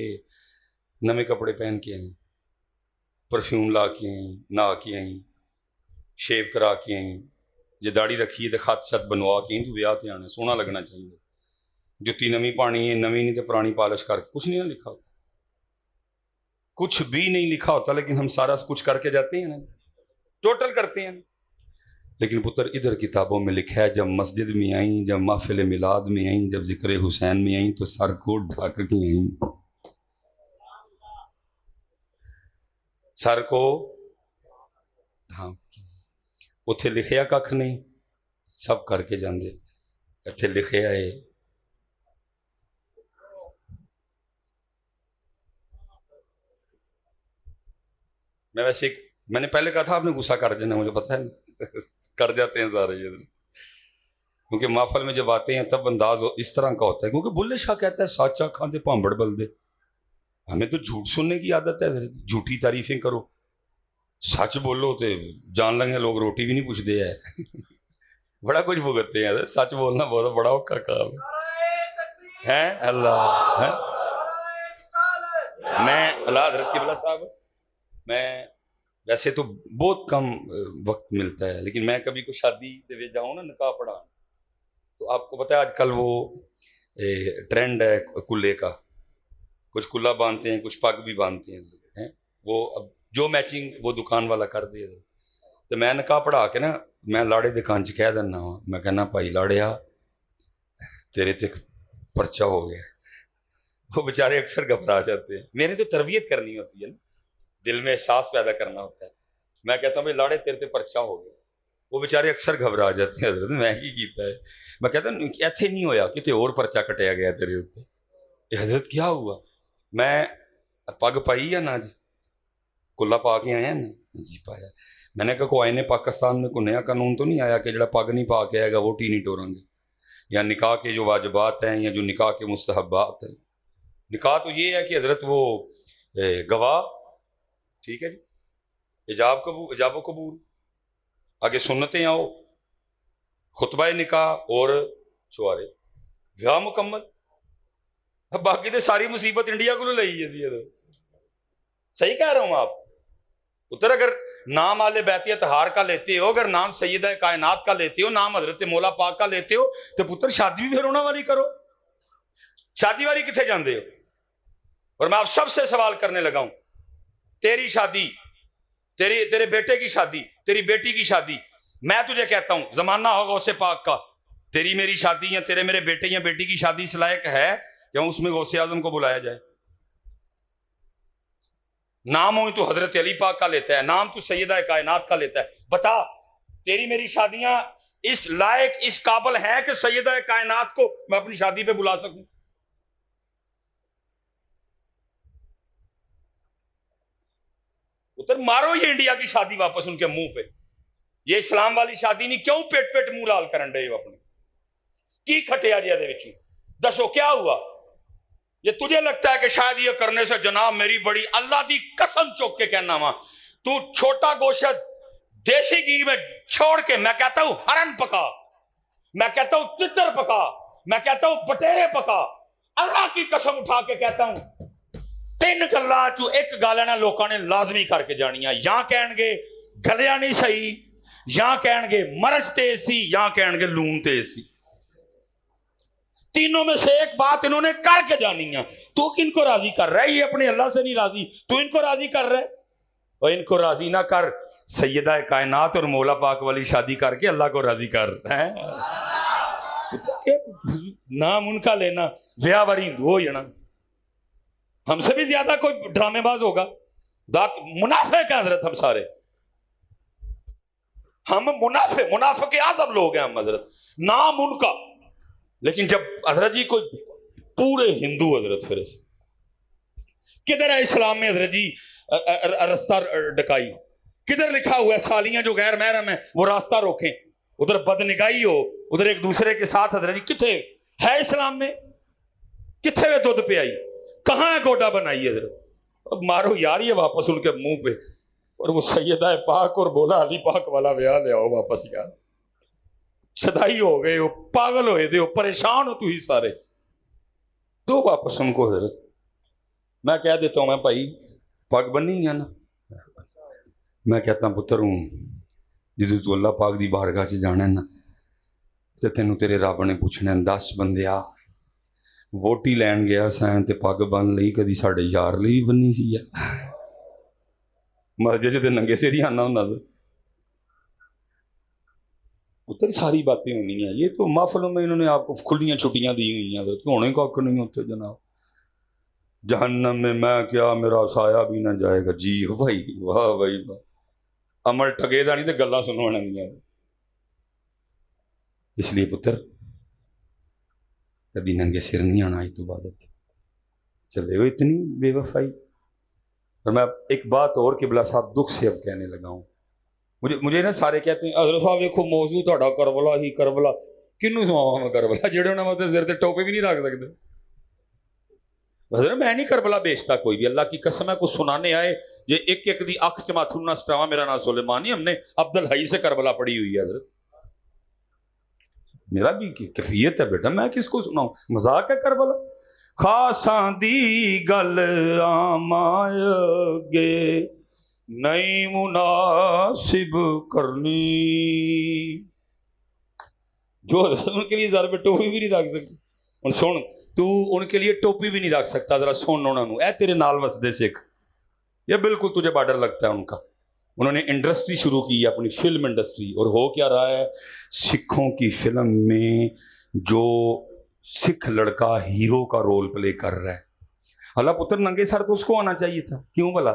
नवे कपड़े पहन के आई, परफ्यूम ला के आई, नहा के आई, शेव करा के आई, जे दाढ़ी रखी है तो खत छत बनवा के आई, तू ब्याह ते आना, सोहना लगना चाहिए, जुत्ती नवी पानी है, नवी नहीं तो पुरानी पॉलिश करके, कुछ नहीं लिखा होता, कुछ भी नहीं लिखा होता, लेकिन हम सारा कुछ करके जाते हैं ना, टोटल करते हैं। लेकिन पुत्र इधर किताबों में लिखा है, जब मस्जिद में आई, जब महफिल मिलाद में आई, जब जिक्र हुसैन में आई, तो सर को ढक के आई, सर को ढांक के। उथे लिखिया कख नहीं, सब करके जाते, इत्थे लिखिया है मैं वैसे मैंने पहले कहा था आपने गुस्सा कर देना, मुझे पता है कर जाते हैं सारे ये, क्योंकि महफल में जब आते हैं तब अंदाज इस तरह का होता है, क्योंकि बुल्ले शाह कहता है साचा खांदे भांबड़ बलदे। हमें तो झूठ सुनने की आदत है, झूठी तारीफें करो, सच बोलो तो जान लगे लोग रोटी भी नहीं पूछते है बड़ा कुछ भुगतते हैं, सच बोलना बहुत बड़ा औखा काम है। अल्लाह है। मैं अल्लाह हज़रत क़िबला साहब, मैं वैसे तो बहुत कम वक्त मिलता है, लेकिन मैं कभी को शादी से जाऊँ ना, निकाह पढ़ा, तो आपको पता है आजकल वो ट्रेंड है कुल्ले का, कुछ कुल्ला बांधते हैं, कुछ पग भी बांधते हैं, वो अब जो मैचिंग वो दुकान वाला कर दे। तो मैं निकाह पढ़ा के ना, मैं लाड़े दे कान च कह दिना वा, मैं कहना भाई लाड़िया तेरे ते पर्चा हो गया। वो बेचारे अक्सर घबरा जाते हैं, मैंने तो तरबियत करनी होती है ना, दिल में एहसास पैदा करना होता है। मैं कहता हूँ भाई लाड़े तेरे ते पर्चा हो गया, वो बेचारे अक्सर घबरा जाते हैं, हजरत मैं ही कीता है। मैं कहता हूँ इत्थे नहीं होया, कितने और पर्चा कटिया गया तेरे उत्ते। हजरत क्या हुआ? मैं पग पाई या ना जी, कुल्ला पा के आया ना जी? पाया। मैंने कहा को आईने पाकिस्तान में कोई नया कानून तो नहीं आया कि जरा पग नहीं पा के आएगा वोट ही नहीं टोरेंगे, या निकाह के जो वाजिबात हैं या जो निकाह के मुस्तहबात हैं। निकाह तो ये है कि हजरत वो गवाह, ठीक है जी, इजाब कबूल, इजाब कबूल, आगे सुन्नतें आओ, खुतबा निकाह और शुआरे, ब्याह मुकम्मल। अब बाकी तो सारी मुसीबत इंडिया को लाई है। सही कह रहा हूं आप उधर, अगर नाम आले बैतिया तहार का लेते हो, अगर नाम सैयदा कायनात का लेते हो, नाम हजरत मौला पाक का लेते हो, तो पुत्र शादी भी फिर होना वाली करो, शादी वाली किथे जाते हो? और मैं आप सबसे सवाल करने लगा हूं, तेरी शादी तेरे बेटे की शादी, तेरी बेटी की शादी, मैं तुझे कहता हूं जमाना होगा उससे पाक का, तेरी मेरी शादी या तेरे मेरे बेटे या बेटी की शादी इस लायक है क्या उसमें गौसे आजम को बुलाया जाए? नाम हो तो हजरत अली पाक का लेता है, नाम तो सैयदा कायनात का लेता है। बता तेरी मेरी शादियां इस लायक इस काबिल हैं कि सैयदा कायनात को मैं अपनी शादी पे बुला सकूं? उतर मारो ये इंडिया की शादी वापस उनके मुंह पे। ये इस्लाम वाली शादी नहीं, क्यों पेट पेट मुंह लाल करन डे हो अपने की खटिया जी? दसो क्या हुआ? ये तुझे लगता है कि शायद ये करने से जनाब मेरी बड़ी अल्लाह की कसम चौक के कहना वा, तू छोटा गोश्त देसी घी में छोड़ के, मैं कहता हूं हरन पका, मैं कहता हूं तितर पका, मैं कहता हूं बटेरे पका, अल्लाह की कसम उठा के कहता हूं तीन गल्लां चू एक गल ना लोगों ने लाजमी करके जानियां, या कहणगे गलिया नहीं सही, या कहणगे मरच तेज सी, या कहणगे लून तेज सी। तीनों में से एक बात इन्होंने करके जानी है। तू किनको राजी कर रहा है? ये अपने अल्लाह से नहीं राजी, तू इनको राजी कर रहा है। और इनको राजी ना कर, सैयदा कायनात और मौला पाक वाली शादी करके अल्लाह को राजी कर है। नाम उनका लेना ब्याह वारी हिंदू हो जाना। हमसे भी ज्यादा कोई ड्रामेबाज होगा? मुनाफे का हजरत हम सारे, हम मुनाफे के आदम लोग हैं हम हजरत, नाम उनका। लेकिन जब हजरत जी को पूरे हिंदू हजरत फिर किधर है इस्लाम में हजरत जी रास्ता डकाई? किधर लिखा हुआ है सालियां जो गैर महरम है वो रास्ता रोकें? उधर बदनिगाही हो, उधर एक दूसरे के साथ हजरत जी किथे है इस्लाम में? किथे वे दुध पे आई, कहां है गोडा बनाई हजरत? अब मारो यार ये वापस उनके मुंह पे, और वो सैयदा पाक और बोला अली पाक वाला ब्याह ले आओ वापस यार। सदाई हो गए हो, पागल हो गए हो, परेशान हो तू ही सारे, दो वापस उनको हजरत। मैं कह देता हूं मैं भाई पग बनी है ना, मैं कहता पुत्र हूं जो तू अल्लाह पाक दी बारगाह च जाना है ना, ते तेनों तेरे रब ने पूछना 10 बंदिया वोटी लैन गया सैन ते पग बन लई, कदी साडे यार लई बनी सी है? मर्जे च नंगे सिर ही आना हुंदा। उतर सारी बातें होनी है। ये तो महफिल में इन्होंने आपको खुलियां छुट्टियां दी हुई हैं, होने कख नहीं होते जनाब। जहन्नम में मैं क्या मेरा साया भी ना जाएगा जी भाई, वाह भाई वाह, अमल ठगे दा नहीं तो गल्लां सुनवाने दियां। इसलिए पुत्र कभी नंगे सिर नहीं आना आज तो बाद चले हो इतनी बेवफाई। और मैं एक बात और किबला साहब दुख से अब कहने लगा हूं, मुझे ना सारे कहते हैं हजरत साहब देखो मौजू ਤੁਹਾਡਾ करबला ही करबला, किन्नू सुनावा मैं करबला जेड़े उन्होंने मतलब सिर ते टोपे भी नहीं रख सकते। हजरत मैं नहीं करबला बेचता कोई भी, अल्लाह की कसम है कुछ सुनाने आए ये एक एक दी अख च माथू ना सटावा। मेरा नाम सुलेमान नहीं, हमने अब्दुल हई से करबला पढ़ी हुई है हजरत, मेरा भी कैफियत है बेटा, मैं किसको सुनाऊं? मजाक है करबला। खासा दी गल आमायगे नहीं मुनासिब करनी, जो उनके लिए जर पे टोपी भी नहीं रख सकती। और सुन तू उनके लिए टोपी भी नहीं रख सकता, जरा सुन उन्होंने ए तेरे नाल वसदे सिख, ये बिल्कुल तुझे बॉर्डर लगता है उनका। उन्होंने इंडस्ट्री शुरू की है अपनी फिल्म इंडस्ट्री, और हो क्या रहा है सिखों की फिल्म में जो सिख लड़का हीरो का रोल प्ले कर रहा है। अल्लाह पुत्र नंगे सर तो उसको आना चाहिए था, क्यों भला?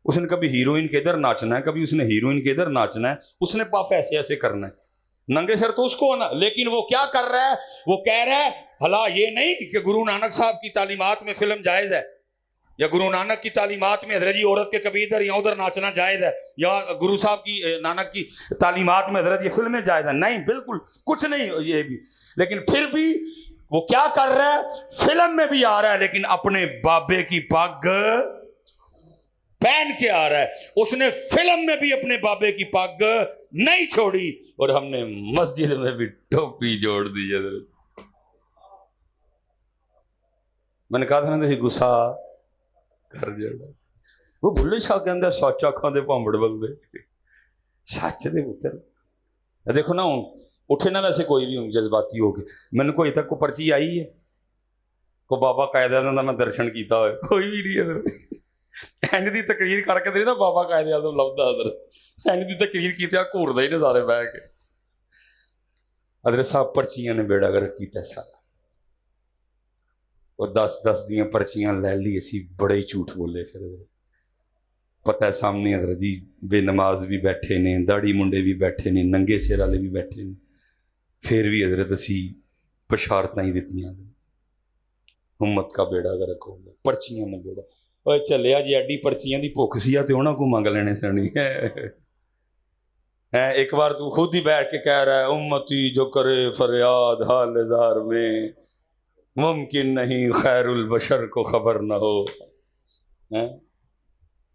उसने कभी हीरोइन के इधर नाचना है, कभी उसने हीरोइन के इधर नाचना है, उसने पाप ऐसे ऐसे करना है, नंगे सर तो उसको आना। लेकिन वो क्या कर रहा है, वो कह रहा है भला ये नहीं कि गुरु नानक साहब की तालीमात में फिल्म जायज है, या गुरु नानक की तालीमात में हजरत जी औरत के कभी इधर या उधर नाचना जायज है, या गुरु साहब की नानक की तालीमात में हजरत ये फिल्में जायज है। नहीं, बिल्कुल कुछ नहीं ये भी। लेकिन फिर भी वो क्या कर रहा है, फिल्म में भी आ रहा है लेकिन अपने बाबे की पग पहन के आ रहा है। उसने फिल्म में भी अपने बाबे की पग नहीं छोड़ी, और हमने मस्जिद में भी टोपी जोड़ दी है। मैंने कहा था ना गुस्सा कर जड़ा, वो भुल्ले शाह के अंदर सच अखा दे भांबड़ बलदे सच दे पुत्र। देखो ना हूं उठे ना वैसे कोई भी जज्बाती हो गए, मैंने कोई तक को पर्ची आई है को बाबा कायदा मैं दर्शन किया हो, कोई भी नहीं है। इंज की तकरीर करके तेरी ना बाबा कायदे आजम लभदा हजरत इंज की तकरीर की घूरदा ही ने सारे बह के। हजरत साहब पर्चियां ने बेड़ा गर्क किया सारा। वो 10-10 दियां पर्चियां लै ली, असी बड़े ही झूठ बोले। फिर पता है सामने हजरत जी बेनमाज भी बैठे ने, दाड़ी मुंडे भी बैठे ने, नंगे सिर वाले भी बैठे ने, फिर भी हजरत असी बशारत ही दित्तियां, उम्मत का बेड़ा गर्क हो गया, पर्चियां ने बेड़ा। और चलिया जी एडी पर्चियां की भुख सी तो उन्होंने को मंग लेने सनी है। एक बार तू खुद ही बैठ के कह रहा है उम्मती जो करे फरियाद हालदार में, मुमकिन नहीं खैरुल बशर को खबर ना हो। है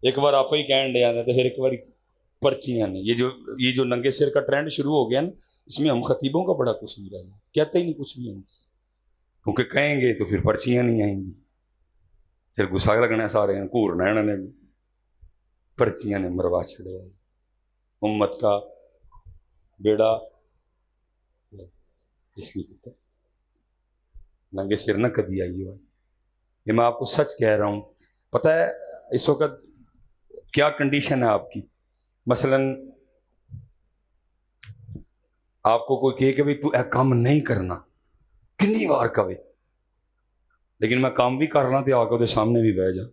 एक बार आप ही कह दिया तो फिर एक बार पर्चियां ने, ये जो नंगे सिर का ट्रेंड शुरू हो गया ना, इसमें हम खतीबों का बड़ा कसूर है, कहते ही नहीं कुछ भी हम, क्योंकि कहेंगे तो फिर पर्चियां नहीं आएंगी, फिर गुस्सा लगना सारे घूरना इन्होंने भी। पर्चियां ने मरवा छड़े, उम्मत का बेड़ा इसलिए पता नंगे सिर न कदी आई हो। ये मैं आपको सच कह रहा हूं। पता है इस वक्त क्या कंडीशन है आपकी? मसलन आपको कोई कहे कि भाई तू यह काम नहीं करना, कितनी बार कहे, लेकिन मैं काम भी कर रहा तो आके वो सामने भी बह जा,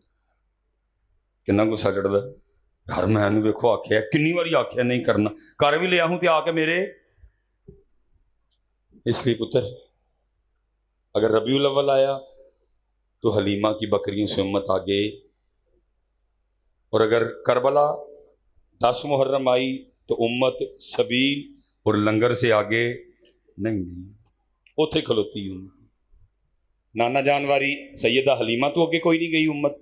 किन्ना गुस्सा चढ़ता यार। मैं देखो आख्या किन्नी बारी आख्या नहीं करना, कर भी लिया हूं तो आके मेरे। इसलिए पुत्र अगर रबीउल अव्वल आया तो हलीमा की बकरियों से उम्मत आगे, और अगर करबला 10 मुहर्रम आई तो उम्मत सबील और लंगर से आगे नहीं उथे खलोती हूं। नाना जान वारी सैयदा हलीमा तो आगे कोई नहीं गई उम्मत,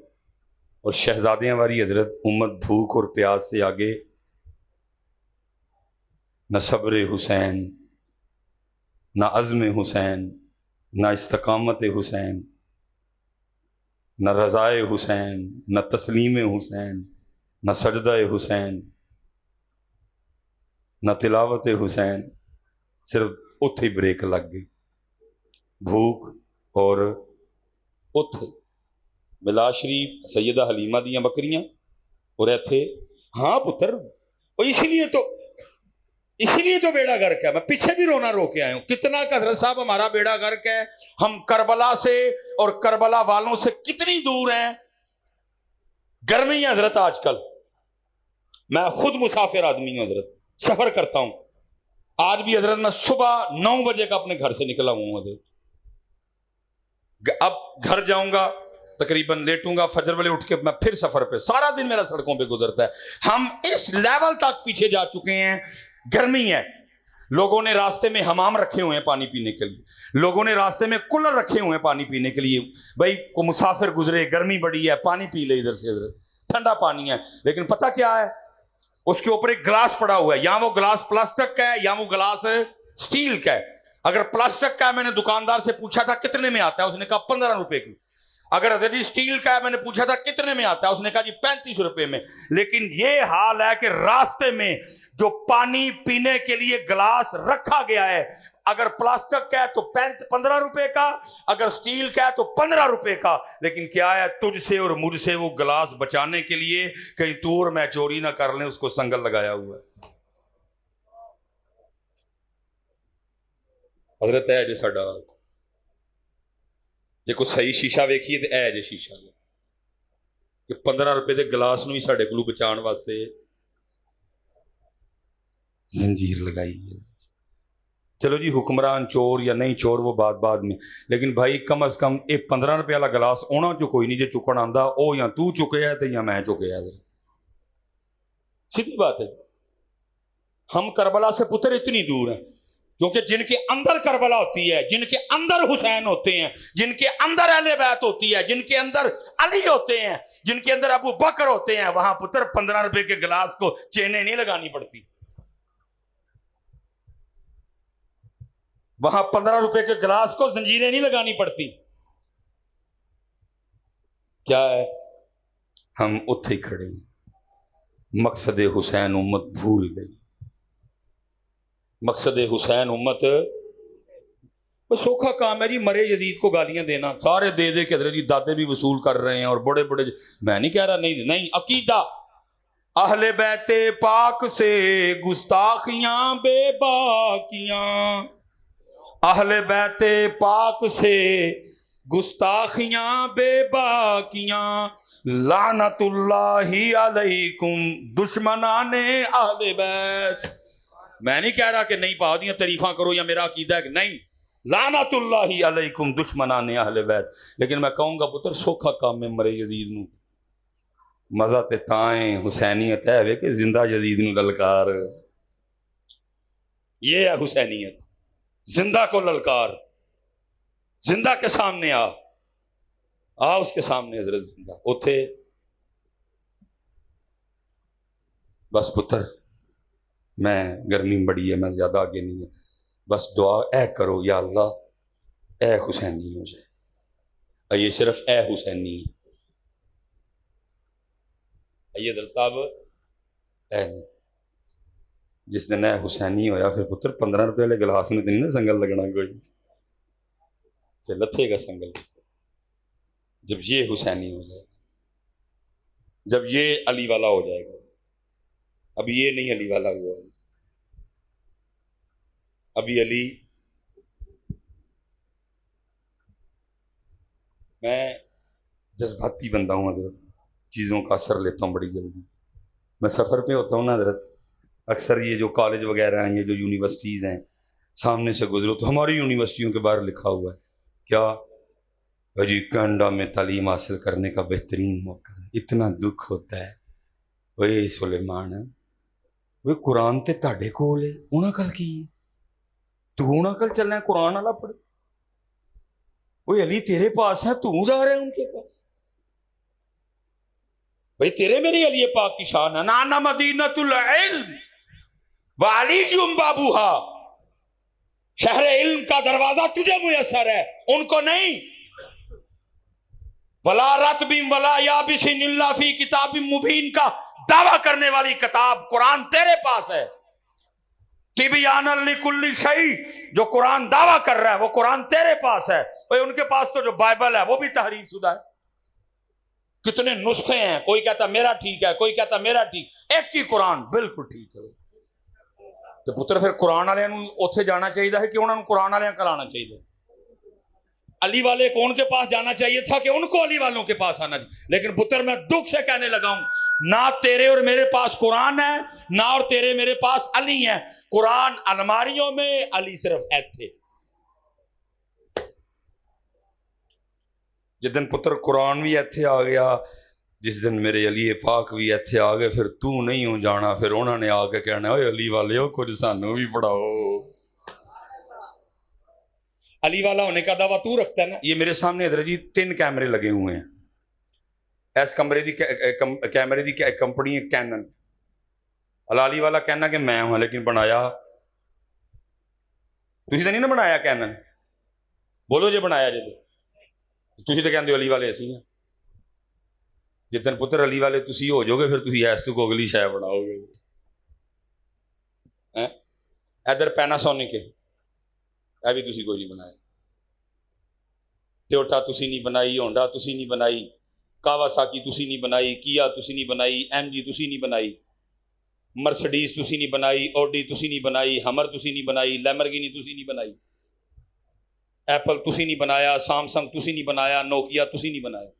और शहजादियां वारी हजरत उम्मत भूख और प्यास से आगे। न सब्र हुसैन, न अज़्म हुसैन, न इस्तकामत हुसैन, न रज़ाए हुसैन, न तस्लीम हुसैन, न सजदा हुसैन, न तिलावत हुसैन। सिर्फ उत्थे ब्रेक लग गई, भूख और उत्थे मिला शरीफ सैयदा हलीमा दियां बकरियां और इत्थे। हाँ पुत्र इसीलिए तो बेड़ा गर्क है। मैं पीछे भी रोना रो के आया हूं, कितना हजरत साहब हमारा बेड़ा गर्क है। हम करबला से और करबला वालों से कितनी दूर हैं। गर्मी है हजरत आजकल, मैं खुद मुसाफिर आदमी हूं हजरत, सफर करता हूं। आज भी हजरत मैं सुबह 9 बजे का अपने घर से निकला हूं हजरत। अब घर जाऊंगा तकरीबन लेटूंगा, फजर वाले उठ के मैं फिर सफर पे, सारा दिन मेरा सड़कों पे गुजरता है। हम इस लेवल तक पीछे जा चुके हैं। गर्मी है, लोगों ने रास्ते में हमाम रखे हुए हैं पानी पीने के लिए, लोगों ने रास्ते में कूलर रखे हुए हैं पानी पीने के लिए। भाई को मुसाफिर गुजरे, गर्मी बड़ी है, पानी पी ले इधर से इधर, ठंडा पानी है। लेकिन पता क्या है, उसके ऊपर एक गिलास पड़ा हुआ है, या वो गिलास प्लास्टिक का है या वो गिलास स्टील का है। अगर प्लास्टिक का है, मैंने दुकानदार से पूछा था कितने में आता है, उसने कहा 15 रुपए की। अगर यदि स्टील का है, मैंने पूछा था कितने में आता है, उसने कहा जी 35 रुपए में। लेकिन ये हाल है कि रास्ते में जो पानी पीने के लिए गिलास रखा गया है, अगर प्लास्टिक का है तो 15 रुपए का, अगर स्टील का है तो 15 रुपए का। लेकिन क्या है, तुझसे और मुझसे वो गिलास बचाने के लिए कहीं तू और मैं चोरी ना कर लें, उसको संगल लगाया हुआ है। हजरत है जो साडा जे कोई सही शीशा वेखिए तो है जे शीशा कि 15 रुपए के गिलास भी साडे कोलों बचाने वास्ते जंजीर लगाई है। चलो जी हुक्मरान चोर या नहीं चोर वो बाद में, लेकिन भाई कम अज कम ये 15 रुपए वाला गिलास उन्होंने चो कोई नहीं जो चुकन आंदा, वो या तू चुकया है या मैं चुकया है। सीधी बात है। हम करबला से पुत्र इतनी दूर हैं क्योंकि जिनके अंदर करबला होती है, जिनके अंदर हुसैन होते हैं, जिनके अंदर अहले बैत होती है, जिनके अंदर अली होते हैं, जिनके अंदर अबू बकर होते हैं, वहां पुत्र 15 रुपए के गिलास को चेनें नहीं लगानी पड़ती। वहां 15 रुपए के गिलास को जंजीरें नहीं लगानी पड़ती। क्या है, हम उत्थे ही खड़े हैं। मकसद हुसैन उम्मत भूल गई, मकसद हुसैन उम्मत वो सौखा काम है जी मरे यजीद को गालियां देना, सारे दे दे के हजरत जी दादे भी वसूल कर रहे हैं और बड़े बड़े। मैं नहीं कह रहा नहीं नहीं, अकीदा अहले बैते पाक से गुस्ताखियां बेबाकियां, अहले बैते पाक से गुस्ताखियां बेबाकियां, लानतुल्लाहि अलैकुम दुश्मनाने अहले बैत। मैं नहीं कह रहा कि नहीं पा दियां तारीफा करो या मेरा अकीदा है कि नहीं, लानतुल्लाहि अलैकुम दुश्मनाने अहले बैत। लेकिन मैं कहूंगा पुत्र सौखा काम है मरे यजीद नू, मजा ते ताए हुसैनीयत है वे कि जिंदा यजीद नू ललकार। ये है हुसैनीयत, जिंदा को ललकार, जिंदा के सामने आ उसके सामने हजरत जिंदा उथे। बस पुत्र मैं गर्मी बड़ी है, मैं ज्यादा आगे नहीं है, बस दुआ ए करो या अल्लाह ए हुसैनी हो जाए। ये सिर्फ ए हुसैनी, ये दल साहब ए नहीं। जिस दिन ए हुसैनी होया फिर पुत्र 15 रुपए वाले गिलास में तो नहीं ना संगल लगना कोई, फिर लथेगा संगल। जब ये हुसैनी हो जाएगा, जब ये अली वाला हो जाएगा, अब ये नहीं अली वाला हुआ, अभी अली। मैं जज्बाती बंदा हूँ हजरत, चीज़ों का असर लेता हूँ बड़ी जल्दी। मैं सफ़र पे होता हूँ ना हजरत, अक्सर ये जो कॉलेज वगैरह हैं, ये जो यूनिवर्सिटीज़ हैं, सामने से गुजरो तो हमारी यूनिवर्सिटियों के बाहर लिखा हुआ है क्या, अजी कनाडा में तालीम हासिल करने का बेहतरीन मौका है। इतना दुख होता है वे सुलेमान वे कुरान ते ताड़े कोल है, उन्हां कल की तू उन्हां कल चलना कुरान वाला पढ़, वो अली तेरे पास है तू जा रहे उनके पास। भाई तेरे मेरी अली पाक की शान है ना, ना मदीनतुल इल्म वालीजुम बाबूहा, शहर इल्म का दरवाजा तुझे मुयस्सर है उनको नहीं। वला रतबिन वला याबिसिन इल्ला फी किताबिन मुबीन का दावा करने वाली किताब कुरान तेरे पास है। तिबियानन लिकुल्ली शै, जो कुरान दावा कर रहा है वो कुरान तेरे पास है। भाई उनके पास तो जो बाइबल है वो भी तहरीफ शुदा है। कितने नुस्खे हैं, कोई कहता मेरा ठीक है, कोई कहता मेरा ठीक, एक ही कुरान बिल्कुल ठीक है। तो पुत्र फिर कुरान वाले उत्थे जाना चाहिए है कि उन्होंने कुरान वाले कराना चाहिए। अली वाले को उनके पास जाना चाहिए था कि उनको अली वालों के पास आना चाहिए। लेकिन पुत्र मैं दुख से कहने लगा हूं, ना तेरे और मेरे पास कुरान है, ना और तेरे मेरे पास अली है। कुरान अलमारियों में, अली सिर्फ ऐथे। जिस दिन पुत्र कुरान भी ऐथे आ गया, जिस दिन मेरे अली पाक भी ऐथे आ गए, फिर तू नहीं हो जाना। फिर उन्होंने आके कहना ओए अली वाले हो कुछ सानू भी पढ़ाओ। अली वाला होने का दावा तू रखता है ना। ये मेरे सामने हजरत जी 3 कैमरे लगे हुए हैं। इस कैमरे की कंपनी है कैनन। अली वाला कहना कि मैं हूं, लेकिन बनाया तुसी तो नहीं ना बनाया कैनन। बोलो जे बनाया जे तुसी तो कहते हो अली वाले असी हैं। जितने पुत्र अली वाले तुसी हो जाओगे फिर तुसी ऐस तो अगली शय बनाओगे। इधर पैनासोनिक है, यह भी तुसी कोई नहीं बनाया। टोयोटा तुसी नहीं बनाई, होंडा तुसी नहीं बनाई, कावासाकी तुसी नहीं बनाई, किया तुसी नहीं बनाई, MG तुसी नहीं बनाई, मर्सिडीज तुसी नहीं बनाई, ऑडी तुसी नहीं बनाई, हमर तुसी नहीं बनाई, लैम्बोर्गिनी तुसी नहीं बनाई, एप्पल तुसी नहीं बनाया, सैमसंग तुसी नहीं बनाया, नोकिया तुसी नहीं बनाया।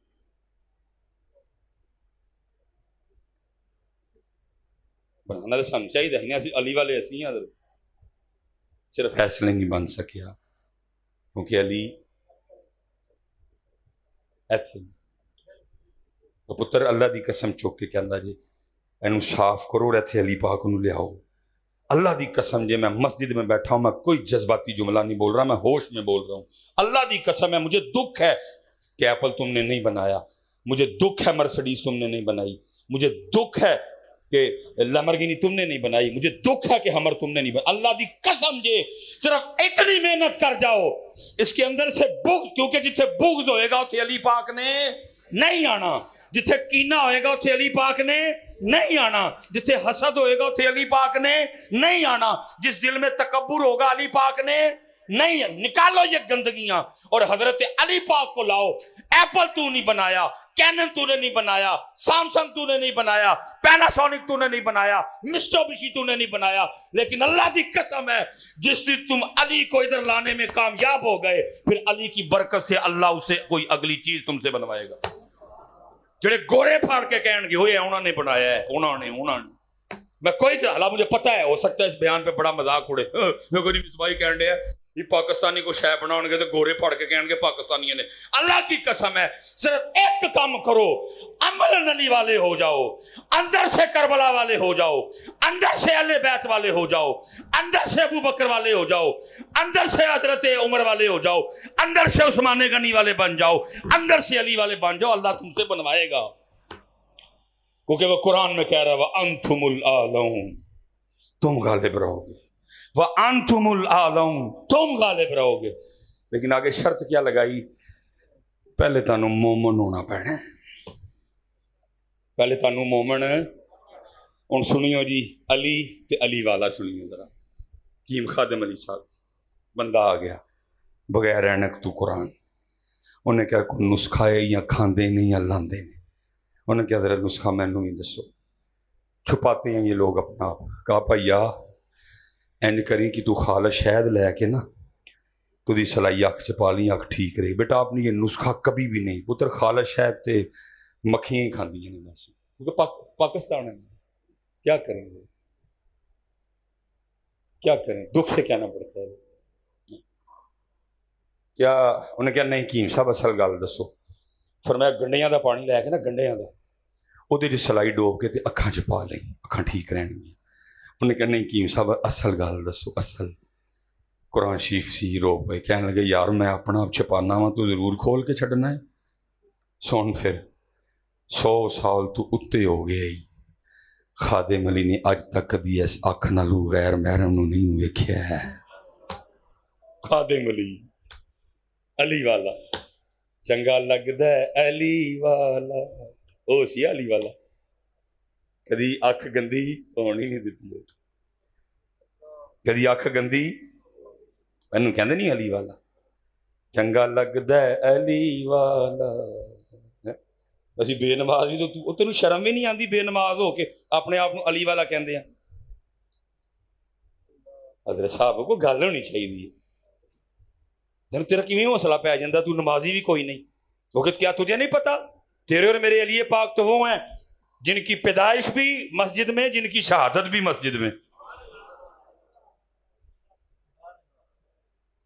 बनाना तो सानू चाहिए, अली वाले असी हैं। सिर्फ फैसले नहीं बन सकिया क्योंकि अली ऐथे। तो पुत्र अल्लाह की कसम चुक के कहता जी इनू साफ करो और इत्थे अली पाक नू लियाओ। अल्लाह की कसम जे मैं मस्जिद में बैठा हूं, मैं कोई जज्बाती जुमला नहीं बोल रहा, मैं होश में बोल रहा हूं। अल्लाह की कसम है, मुझे दुख है कि एप्पल तुमने नहीं बनाया, मुझे दुख है मर्सिडीज तुमने नहीं बनाई, मुझे दुख है कि लैम्बोर्गिनी तुमने नहीं बनाई, मुझे दुख है कि हमर तुमने नहीं बनाई। अल्लाह की कसम जे सिर्फ इतनी मेहनत कर जाओ, इसके अंदर से बुग़्ज़, क्योंकि जिथे बुग़्ज़ होएगा उथे अली पाक ने नहीं आना, जिथे कीना होएगा उथे अली पाक ने नहीं आना, जिथे हसद होएगा उथे अली पाक ने नहीं आना, जिस दिल में तकब्बुर होगा अली पाक ने नहीं, निकालो ये गंदगियां और हजरत अली पाक को लाओ। एप्पल तू नहीं बनाया, कैनन तूने नहीं बनाया, सैमसंग तूने नहीं बनाया, पैनासोनिक तूने नहीं बनाया, मित्सुबिशी तूने नहीं बनाया, लेकिन अल्लाह की कसम है जिस दिन तुम अली को इधर लाने में कामयाब हो गए, फिर अली की बरकत से अल्लाह उसे कोई अगली चीज तुमसे बनवाएगा। जेड़े गोरे फाड़ के कहेंगे वो उन्होंने बनाया है, उन्होंने मैं कोई हालांकि मुझे पता है, हो सकता है इस बयान पे बड़ा मजाक उड़े, मिसबाही कह रहे हैं ये पाकिस्तानी को शह बनाओगे तो गोरे फाड़ के कहेंगे पाकिस्तानी ने। अल्लाह की कसम है, सिर्फ एक काम करो, अमल नली वाले हो जाओ, अंदर से करबला वाले हो जाओ, अंदर से अहले बैत वाले हो जाओ, अंदर से अबू बकर वाले हो जाओ, अंदर से हजरत उमर वाले हो जाओ, अंदर से उस्मान गनी वाले बन जाओ, अंदर से अली वाले बन जाओ, अल्लाह तुमसे बनवाएगा। क्योंकि वो कुरान में कह रहा है वह अंतुमुल आलऊन, तुम गालिब रहोगे, वह अंतुमुल आलऊन, तुम गालिब रहोगे। लेकिन आगे शर्त क्या लगाई, पहले तानू मोमन होना पैना, पहले तानू मोमन। हुण सुनियो जी, अली ते अली वाला सुनियो जरा। कीम खादिम अली साहब बंदा आ गया बगैर ऐनक तू कुरान, उन्हें क्या कोई नुस्खा है या खांदे नहीं या लांदे नहीं? उन्हें क्या जरा नुस्खा मैनू ही दसो। छुपाते हैं ये लोग अपना आप। कहा भैया इंज करी कि तू खाल शहद लैके ना तुझी सलाई अख च पा ली, अख ठीक रही। बेटा आपने ये नुस्खा कभी भी नहीं, पुत्र खाल शहद ते मक्खियाँ ही खांदी नहीं बस, क्योंकि पाकिस्तान है। क्या करेंगे, क्या करें, दुख से कहना पड़ता है। क्या उन्हें क्या नहीं कीम साहब असल गल दसो। फरमाया गंढियां का पानी लैके ना, गंढियां का ਉਹਦੇ 'ਚ ਸਲਾਈ ਡੋਬ ਕੇ ਤੇ ਅੱਖਾਂ 'ਚ ਪਾ ਲਈ, ਅੱਖਾਂ ਠੀਕ ਰਹਿਣਗੀਆਂ। ਉਹਨੇ ਕਿਹਾ ਨਹੀਂ कीम साहब असल गल दसो, असल। कुरान शरीफ सी रो पे कहने लगे यार मैं अपना आप छपाना वा, तू जरूर खोल के छड़ना है। सुन फिर 100 साल तू उत्ते हो गया ही, खादिम अली ने अज तक कदी इस अख नालू गैर महरम नूं नहीं वेख्या है। खादिम अली, अली वाला चंगा लगदा अली वाला, ओ सी अली वाला, कदी अख गंदी होनी नहीं दी, कदी अख गंदी मैनू कहते नहीं अली वाला, चंगा लगदा अली वाला। असी बेनमाज भी तो तेन शर्म भी नहीं आती, बेनमाज हो के अपने आप को अली वाला कहते हैं। हजरत साहब को गल होनी चाहिए, तेन तेरा किवें हौसला पै जाता, तू नमाजी भी कोई नहीं। क्योंकि क्या तुझे नहीं पता तेरे और मेरे अली पाक तो वो हैं जिनकी पैदाइश भी मस्जिद में, जिनकी शहादत भी मस्जिद में।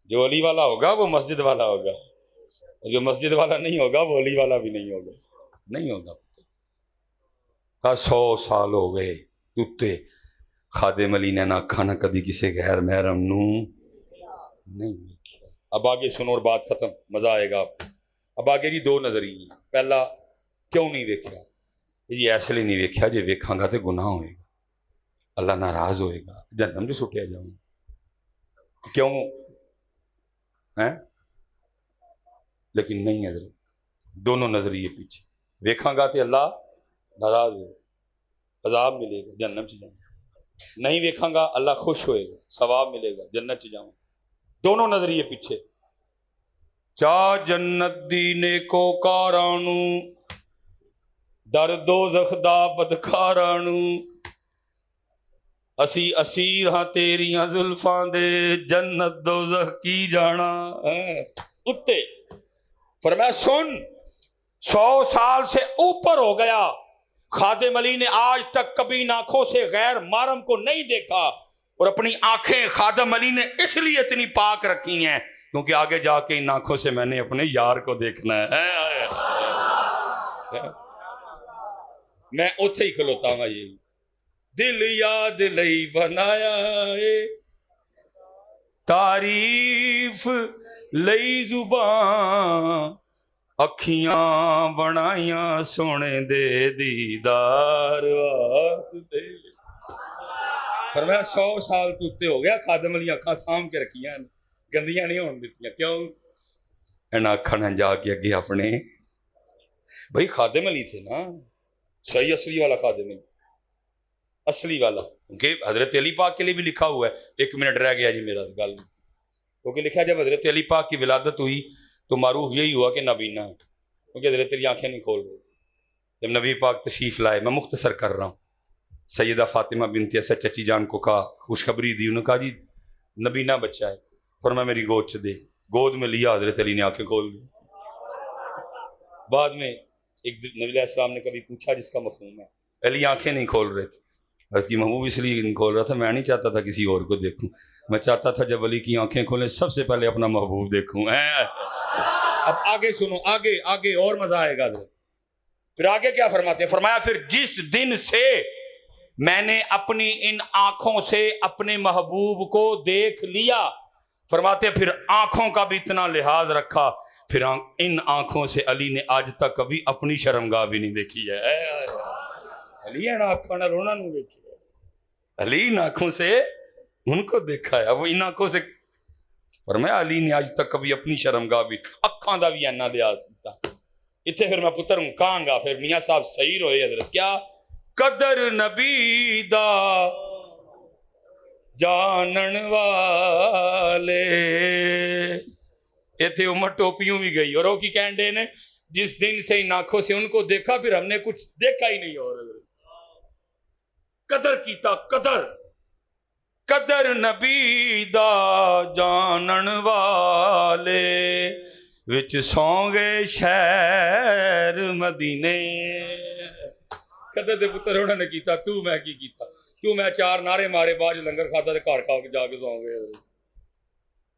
जो अली वाला होगा वो मस्जिद वाला होगा, जो मस्जिद वाला नहीं होगा वो अली वाला भी नहीं होगा, नहीं होगा। 100 साल हो गए उत्ते, खादिम अली ने ना अखा ना कदी किसी गैर महरम नू नहीं देखा। अब आगे सुनो और बात खत्म, मजा आएगा आपको। अब आगे जी 2 नजरिए। पहला क्यों नहीं देखा जी, इसलिए नहीं देखा जे वेखांगा तो गुनाह होएगा, अल्लाह नाराज होएगा, जहन्नम च सुटिया जाऊंगा। क्यों है? लेकिन नहीं है, दोनों नजरिए पीछे। वेखांगा तो अल्लाह नाराज हो, अजाब मिलेगा, जन्नत च जाऊंगा। नहीं वेखांगा अल्लाह खुश होएगा, सवाब मिलेगा, जन्नत च जाऊंगा। दोनों नजरिए पीछे। चा जन्नत दी नेको कारानू, दर दोज़ख दा बदखारानू, असी असीर हाँ तेरियां जुल्फां दे, जन्नत दोज़ख की जाना उत्ते। फरमाया सुन, 100 साल से ऊपर हो गया, खादिम अली ने आज तक कभी आंखों से गैर मारम को नहीं देखा, और अपनी आंखें खादिम अली ने इसलिए इतनी पाक रखी हैं क्योंकि आगे जाके इन आंखों से मैंने अपने यार को देखना है। मैं उथे ही खलोता वा, ये दिल याद लई बनाया है, तारीफ लई जुबान, अखियां बनाइया सोने दे दीदार वास्ते। पर मैं 100 साल तो उत्ते हो गया, खादिम अली अखा साम के रखियां, गंदियां नहीं होने दित्तियां। क्यों? इन अखा ने जाके अगे अपने भाई खादिम अली थे ना, सही असली वाला खादिम अली, असली वाला, क्योंकि हजरत अली पाक के लिए भी लिखा हुआ है। 1 मिनट रह गया जी मेरा गल। क्योंकि लिखा जब हजरत अली पाक की विलादत हुई तो मारूफ यही हुआ कि नाबीना है, क्योंकि हजरत तेरी आंखें नहीं खोल रही। जब नबी पाक तशरीफ लाए, मैं मुख्तसर कर रहा हूँ, सैयदा फातिमा बिनती असद चची जान को कहा, खुशखबरी दी, उन्होंने कहा जी नबीना बच्चा है, और मैं मेरी गोद च दे, गोद में लिया, हजरत अली ने आंखें खोल दी। बाद में एक नबी अलैहिस्सलाम ने कभी पूछा जिसका मफहूम है, अली आंखें नहीं खोल रहे थे, उसकी महबूब इसलिए नहीं खोल रहा था, मैं नहीं चाहता था किसी और को देखूं, मैं चाहता था जब अली की आंखें खोलें सबसे पहले अपना महबूब देखूं। अब आगे सुनो, आगे आगे और मजा आएगा। फिर आगे क्या फरमाते हैं, फरमाया फिर जिस दिन से मैंने अपनी इन आंखों से अपने महबूब को देख लिया, फरमाते फिर आंखों का भी इतना लिहाज रखा, फिर इन आंखों से अली ने आज तक कभी अपनी शर्मगाह भी नहीं देखी है। अली आंखों ना रोना नहीं देखी है, अली इन आंखों से उनको देखा है, वो इन आंखों से, पर मैं अली ने आज तक कभी अपनी शर्मगाह भी अखा का भी इना लिहाज किया। इतने फिर मैं पुत्र हूं कहांगा, फिर मियाँ साहब सही रोए हजरत, क्या कदर नबी दा जानन वाले, इतने उमर टोपियों भी गई, और वो की कहते ने जिस दिन से इन आंखों से उनको देखा फिर हमने कुछ देखा ही नहीं। और कदर कीता, कदर कदर नबी दा जानन वाले, विच सौंगे शहर मदीने। कदर दे पुत्र उन्होंने कीता, तू मैं की कीता, तू मैं चार नारे मारे बाद लंगर खाता घर खा के जाके सौ गए।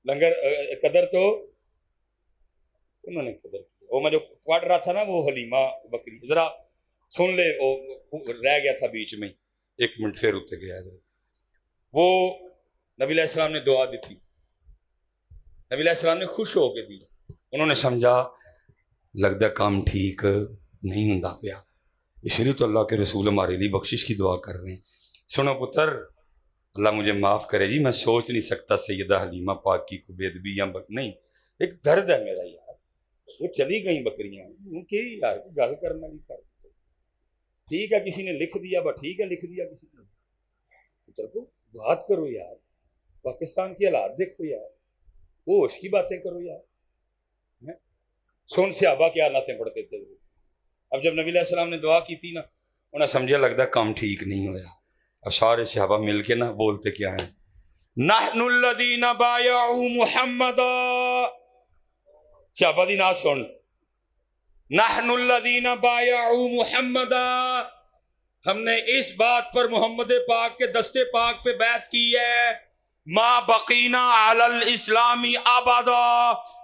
लंगर कदर तो उन्होंने कदर की। वो मैं जो पढ़ रहा था ना वो हलीमा बकरी, जरा सुन ले, वो रह गया था बीच में, एक मिनट फिर उत्ते गया। वो नबी अलैहिस्सलाम ने दुआ दी थी, नबी अलैहिस्सलाम ने खुश होकर दी, उन्होंने समझा लगता काम ठीक नहीं होता पाया, इसलिए तो अल्लाह के रसूल हमारे लिए बख्शिश की दुआ कर रहे हैं। सुनो पुत्र, अल्लाह मुझे माफ़ करे जी, मैं सोच नहीं सकता सैयदा हलीमा पाक की बेदबी या नहीं, एक दर्द है मेरा यार, वो चली गई बकरियां, उनके यार गल करना नहीं कर, ठीक है किसी ने लिख दिया, बस ठीक है लिख दिया किसी ने, पुत्र को बात करो यार, पाकिस्तान की हालात देखो यार, वो होश की बातें करो यार। सुन सहाबा क्या हालातें पढ़ते थे। अब जब नबी अलैहिस्सलाम ने दुआ की थी ना, उन्हें समझा लगता काम ठीक नहीं होया। अब सारे सहाबा मिलके ना बोलते क्या है, नहनुल्लज़ीना बायअू मुहम्मदा, सहाबा दी नात सुन, नहनुल्लज़ीना बायअू मुहम्मदा, हमने इस बात पर मोहम्मद पाक के दस्ते पाक पे बैत की है, मा बकीना अलल इस्लामी आबादा,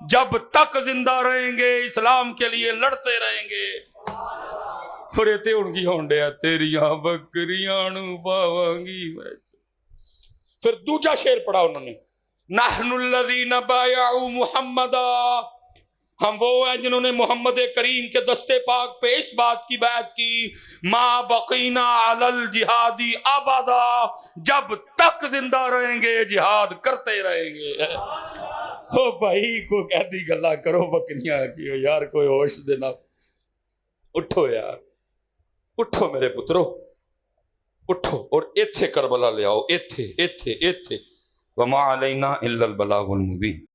जब तक जिंदा रहेंगे इस्लाम के लिए लड़ते रहेंगे। फुरेते उनकी होंडे तेरिया बकरियां पावांगी। फिर दूसरा शेर पढ़ा उन्होंने, नहनुल्लज़ीना बायअू मुहम्मदा, हम वो हैं जिन्होंने मोहम्मद करीम के दस्ते पाक पे इस बात की बात की, मा बकीना अलल जिहादी आबादा, जब तक जिंदा रहेंगे जिहाद करते रहेंगे। ओ भाई को कहती गल्ला करो बकरियां की, हो यार कोई होश देना, उठो यार, उठो मेरे पुत्रो, उठो और इत्थे करबला ले आओ, इत्थे इत्थे इत्थे, वमा अलैना इल्लल बलागुल मुबीन।